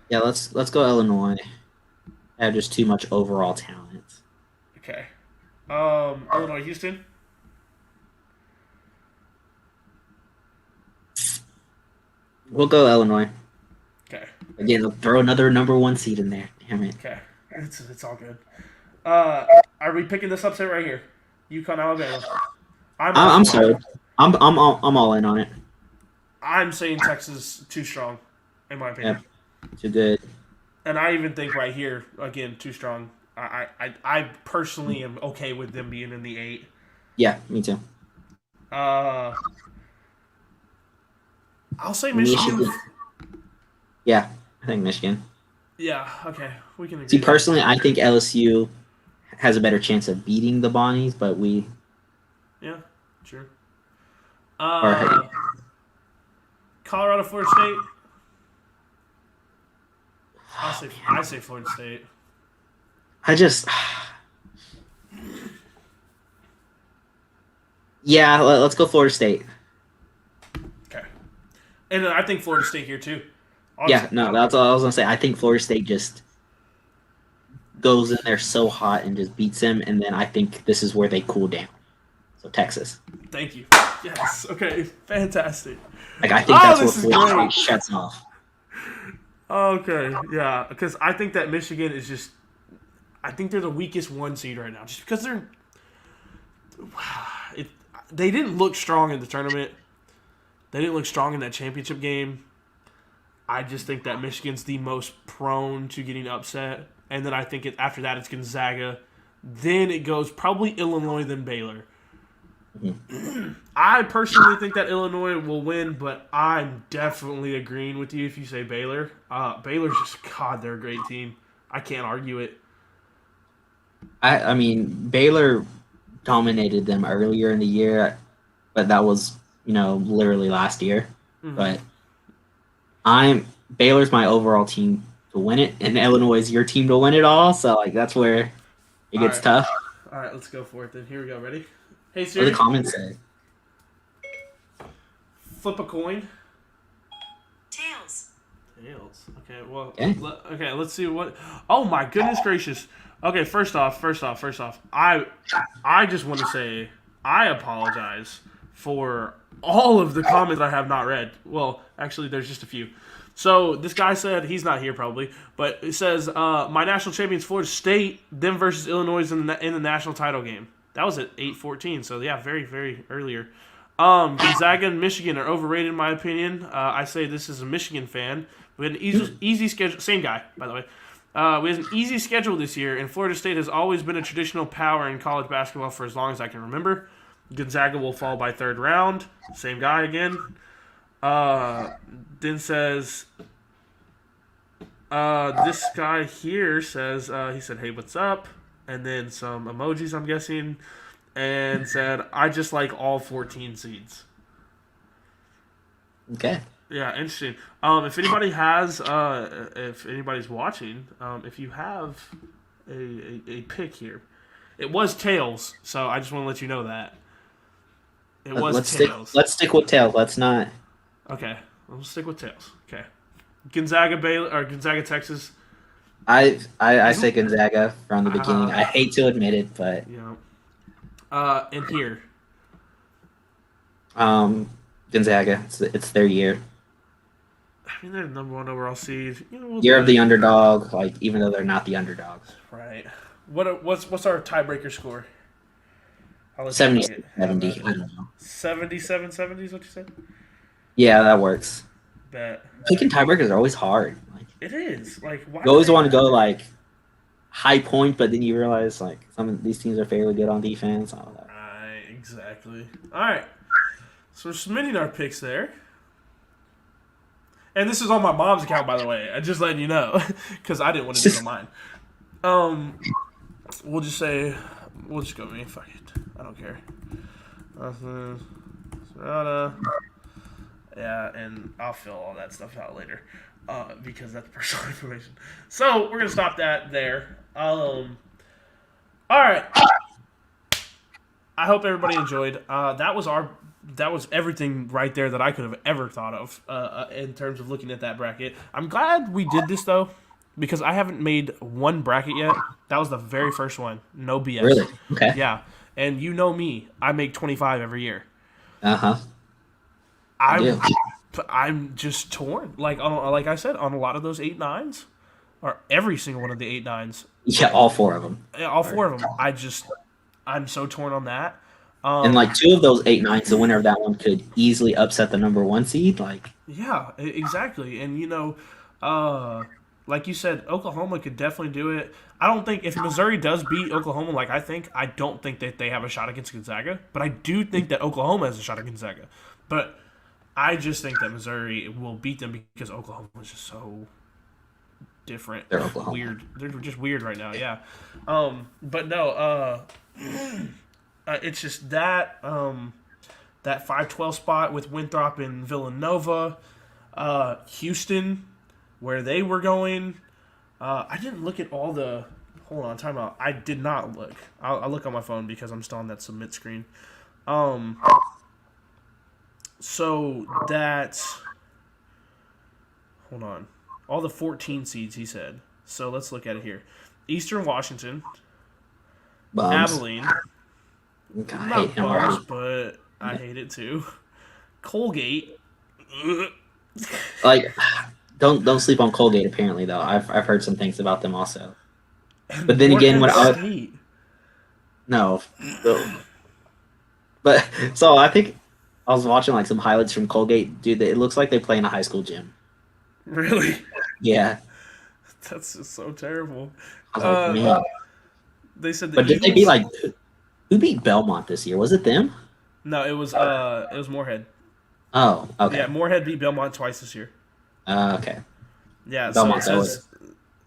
Yeah, let's go Illinois. They have just too much overall talent. Okay. Illinois, Houston? We'll go Illinois. Okay. Again, they'll throw another number 1 seed in there. Damn it. Okay. It's all good. Are we picking this upset right here? UConn, Alabama. I'm sorry. I'm all in on it. I'm saying Texas too strong, in my opinion. Yep. Too good. And I even think right here, again, too strong. I personally am okay with them being in the 8. Yeah, me too. I'll say Michigan. Yeah, I think Michigan. Yeah, okay. We can agree. See, personally, I think LSU has a better chance of beating the Bonnies, but we... Yeah, sure. Or, Colorado, Florida State. I say Florida State. I just... Yeah, let's go Florida State. Okay. And I think Florida State here, too. Honestly. Yeah, no, that's all I was going to say. I think Florida State just goes in there so hot and just beats them, and then I think this is where they cool down. So, Texas. Thank you. Yes. Okay. Fantastic. Like, I think that's where Florida State shuts off. Okay. Yeah. Because I think that Michigan is just... I think they're the weakest 1 seed right now. Just because they're... They didn't look strong in the tournament. They didn't look strong in that championship game. I just think that Michigan's the most prone to getting upset. And then I think after that it's Gonzaga. Then it goes probably Illinois, then Baylor. Mm-hmm. I personally think that Illinois will win, but I'm definitely agreeing with you if you say Baylor. Baylor's just, God, they're a great team. I can't argue it. I mean, Baylor dominated them earlier in the year, but that was, literally last year. Mm-hmm. But Baylor's my overall team to win it, and Illinois is your team to win it all, so that's where it gets tough. All right, let's go for it then. Here we go. Ready? Hey, Siri. What do the comments say? Flip a coin. Tails. Okay, well, okay, let's see what... Oh, my goodness gracious. Okay, first off, I just want to say I apologize for all of the comments I have not read. Well, actually, there's just a few. So this guy said, he's not here probably, but it says, my national champions Florida State, them versus Illinois in the national title game. That was at 8:14, so yeah, very, very earlier. Gonzaga and Michigan are overrated in my opinion. I say this is a Michigan fan. We had an easy schedule. Same guy, by the way. We had an easy schedule this year, and Florida State has always been a traditional power in college basketball for as long as I can remember. Gonzaga will fall by 3rd round. Same guy again. Then says, this guy here says, he said, hey, what's up? And then some emojis, I'm guessing, and said, I just like all 14 seeds. Okay. Yeah, interesting. If anybody has, if anybody's watching, if you have a pick here, it was tails. So I just want to let you know that it was tails. Let's stick with tails. Let's not. Okay, let's stick with tails. Okay, Gonzaga, Baylor, or Gonzaga, Texas. I say Gonzaga from the beginning. I hate to admit it, but yeah. And here, Gonzaga. It's their year. I mean, they're the number 1 overall seed. Year of the underdog, even though they're not the underdogs. Right. What's our tiebreaker score? 70, 70. I don't know. 77-70 is what you said? Yeah, that works. Bet. Picking tiebreakers are always hard. It is. Why you always want to go high point, but then you realize some of these teams are fairly good on defense. All that. Right. Exactly. All right. So we're submitting our picks there. And this is on my mom's account, by the way. I'm just letting you know, because I didn't want to do it on mine. We'll just go with me. Fuck it. I don't care. Yeah, and I'll fill all that stuff out later, because that's personal information. So we're gonna stop that there. All right. I hope everybody enjoyed. That was everything right there that I could have ever thought of in terms of looking at that bracket. I'm glad we did this, though, because I haven't made one bracket yet. That was the very first one. No BS. Really? Okay. Yeah. And you know me. I make 25 every year. Uh-huh. I'm just torn. Like I said, on a lot of those 8-9s, or every single one of the 8-9s, Yeah, all four of them. Yeah, all four of them. I'm so torn on that. And like two of those 8-9s, the winner of that one could easily upset the number 1 seed. Like, Yeah, exactly. And like you said, Oklahoma could definitely do it. I don't think if Missouri does beat Oklahoma, I don't think that they have a shot against Gonzaga. But I do think that Oklahoma has a shot against Gonzaga. But I just think that Missouri will beat them because Oklahoma is just so different. they're Oklahoma. Weird. They're just weird right now. Yeah. But no. It's just that that 5-12 spot with Winthrop and Villanova, Houston, where they were going. I didn't look at all the. Hold on, time out. I did not look. I'll look on my phone because I'm still on that submit screen. So that's. Hold on. All the 14 seeds, he said. So let's look at it here. Eastern Washington, Bums. Abilene. God, I Not hate him bums, already. but I hate it too. Colgate. Like, don't sleep on Colgate. Apparently, though, I've heard some things about them also. But then again, when I State. no, but so I think I was watching like some highlights from Colgate. Dude, it looks like they play in a high school gym. Really? Yeah, That's just so terrible. I was like, man. They said the But did they Eagles- beat like who beat Belmont this year? Was it them? No, it was Moorhead. Oh, okay. Yeah, Moorhead beat Belmont twice this year. Okay. Yeah, Belmont, so it says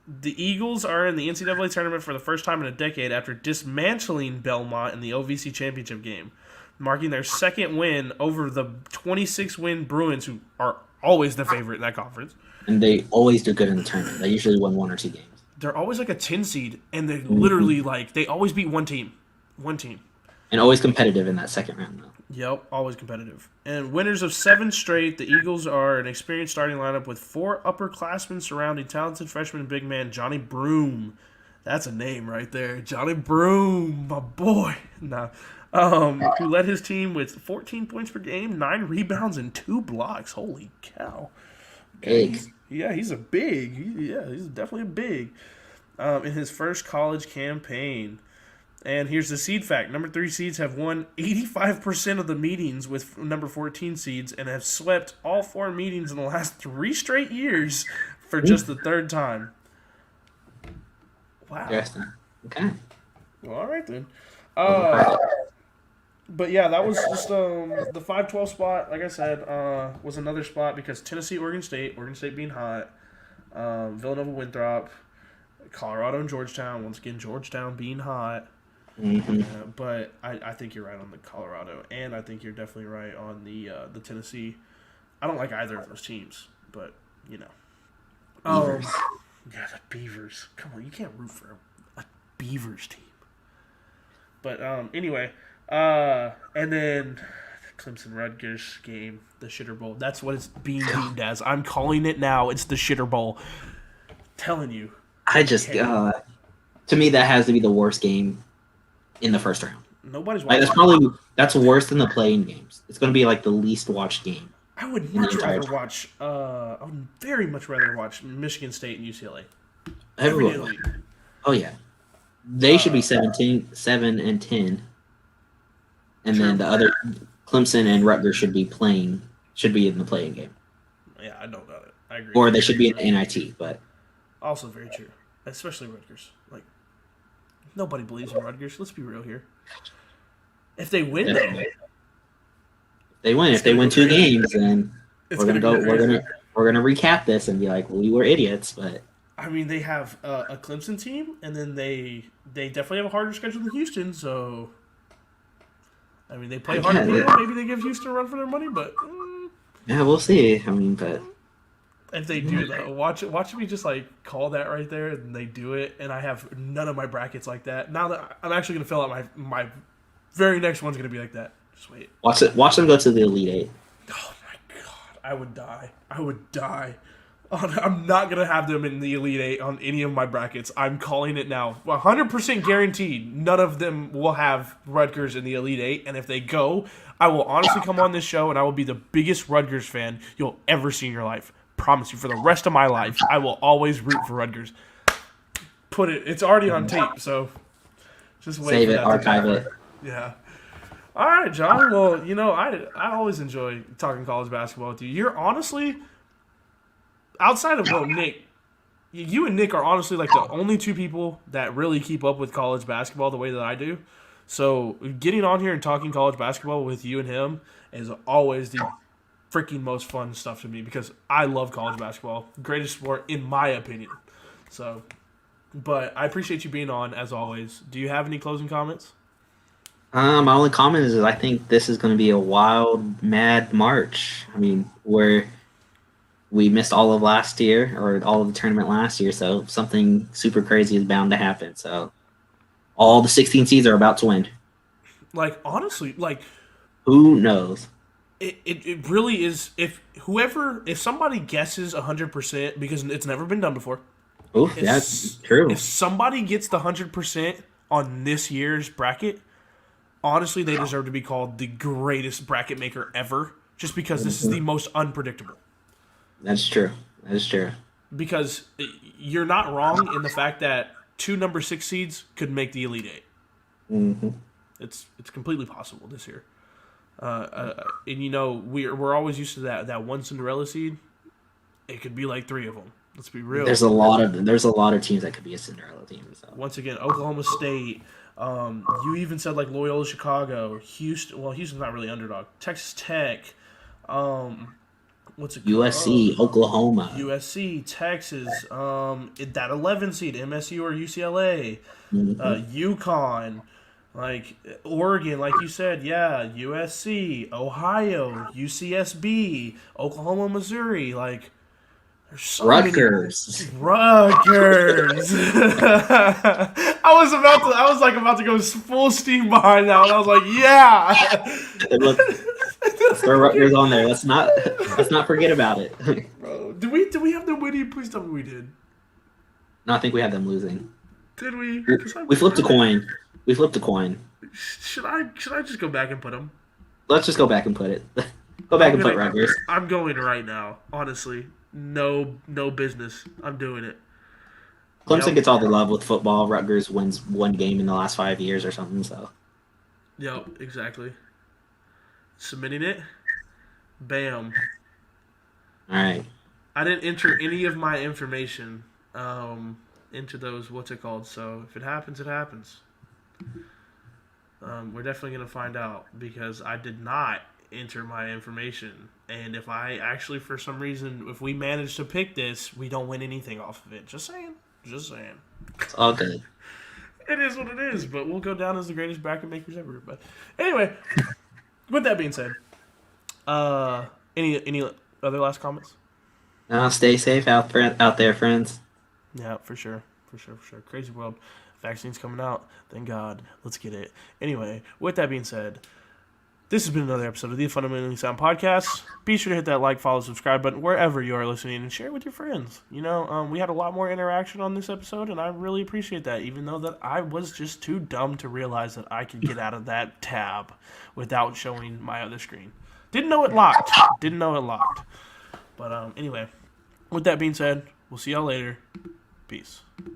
the Eagles are in the NCAA tournament for the first time in a decade after dismantling Belmont in the OVC championship game, marking their second win over the 26-win Bruins, who are always the favorite in that conference. And they always do good in the tournament. They usually win 1 or 2 games. They're always like a 10 seed, and they literally they always beat one team. One team. And always competitive in that second round, though. Yep, always competitive. And winners of 7 straight, the Eagles are an experienced starting lineup with 4 upperclassmen surrounding talented freshman big man Johnny Broom. That's a name right there. Johnny Broom, my boy. Nah. Who led his team with 14 points per game, 9 rebounds, and 2 blocks. Holy cow. Big. He's a big. He's definitely a big. In his first college campaign. And here's the seed fact. Number 3 seeds have won 85% of the meetings with number 14 seeds and have swept all 4 meetings in the last 3 straight years for just the 3rd time. Wow. Interesting. Okay. Well, all right then. But yeah, that was just the 5-12 spot. Like I said, was another spot because Tennessee, Oregon State being hot, Villanova, Winthrop, Colorado, and Georgetown. Once again, Georgetown being hot. Mm-hmm. But I think you're right on the Colorado, and I think you're definitely right on the Tennessee. I don't like either of those teams, but you know. Beavers. Yeah, the Beavers. Come on, you can't root for a Beavers team. But anyway, and then the Clemson-Rutgers game, the Shitter Bowl. That's what it's being deemed as. I'm calling it now. It's the Shitter Bowl. Telling you. I just, to me, that has to be the worst game in the first round. Nobody's Like, watching. that's worse than the playing games. It's going to be like the least watched game. I would the much entire rather watch. I would very much rather watch Michigan State and UCLA. Everyone. Really. Oh yeah, they should be 7 and 10, and then the other Clemson and Rutgers should be in the playing game, Yeah, I don't know it. I agree. or they should be in the NIT. But Also very true, especially Rutgers. Like nobody believes in Rutgers. Let's be real here. If they win, though, if they win 2 games, then it's we're gonna gonna go. be We're crazy. gonna recap this and be like, well, we were idiots, but I mean, they have a Clemson team, and then they definitely have a harder schedule than Houston. So, I mean, they play harder. Yeah, Maybe they give Houston a run for their money, but yeah, we'll see. I mean, but if they do though, watch me just like call that right there, and they do it, and I have none of my brackets like that. Now that I'm actually gonna fill out my very next one's gonna be like that. Just wait. watch them go to the Elite Eight. Oh my god, I would die. I'm not gonna have them in the Elite Eight on any of my brackets. I'm calling it now, 100% guaranteed. None of them will have Rutgers in the Elite Eight, and if they go, I will honestly come on this show and I will be the biggest Rutgers fan you'll ever see in your life. Promise you, for the rest of my life, I will always root for Rutgers. put it. It's already on tape, so just wait. Save for it, that to archive happen. it. Yeah. All right, John. Well, I always enjoy talking college basketball with you. You're honestly, outside of Nick, you and Nick are honestly like the only two people that really keep up with college basketball the way that I do. So getting on here and talking college basketball with you and him is always the freaking most fun stuff to me because I love college basketball. Greatest sport in my opinion. So, but I appreciate you being on as always. Do you have any closing comments? My only comment is I think this is going to be a wild, mad March. I mean, where we missed all of last year or all of the tournament last year, so something super crazy is bound to happen. So all the 16 seeds are about to win. Like, honestly, like, who knows? It really is. If somebody guesses 100%, because it's never been done before. Oh, that's true. If somebody gets the 100% on this year's bracket, honestly, they deserve to be called the greatest bracket maker ever, just because this is the most unpredictable. That's true. That's true. Because you're not wrong in the fact that 2 number 6 seeds could make the Elite Eight. Mm-hmm. It's completely possible this year. And we're always used to that one Cinderella seed. It could be like 3 of them. Let's be real. There's a lot of teams that could be a Cinderella team. So. Once again, Oklahoma State. You even said like Loyola Chicago, Houston. Well, Houston's not really underdog. Texas Tech. What's it called? USC, Oklahoma. USC, Texas. That 11 seed, MSU or UCLA. UConn. Like Oregon, like you said, yeah, USC, Ohio, UCSB, Oklahoma, Missouri, like there's so Rutgers. many. Rutgers. I was about to go full steam behind that one. I was like, yeah. Let's throw Rutgers on there. Let's not forget about it. Bro, did we have them winning? Please tell me we did. No, I think we had them losing. Did we? We flipped a coin. Should I just go back and put them? Let's just go back and put it. Go back and put Rutgers. I'm going right now. Honestly, no business. I'm doing it. Clemson gets all the love with football. Rutgers wins 1 game in the last 5 years or something. So. Yep, exactly. Submitting it. Bam. All right. I didn't enter any of my information into those. What's it called? So if it happens, it happens. We're definitely going to find out because I did not enter my information. And if I actually, for some reason, if we manage to pick this, we don't win anything off of it. Just saying. It's all good. It is what it is, but we'll go down as the greatest bracket makers ever. But anyway, with that being said, any other last comments? Stay safe out there, friends. Yeah, for sure. Crazy world. Vaccines coming out. Thank God. Let's get it. Anyway, with that being said, this has been another episode of the Fundamentally Sound Podcast. Be sure to hit that like, follow, subscribe button wherever you are listening and share it with your friends. We had a lot more interaction on this episode, and I really appreciate that, even though that I was just too dumb to realize that I could get out of that tab without showing my other screen. Didn't know it locked. But anyway, with that being said, we'll see y'all later. Peace.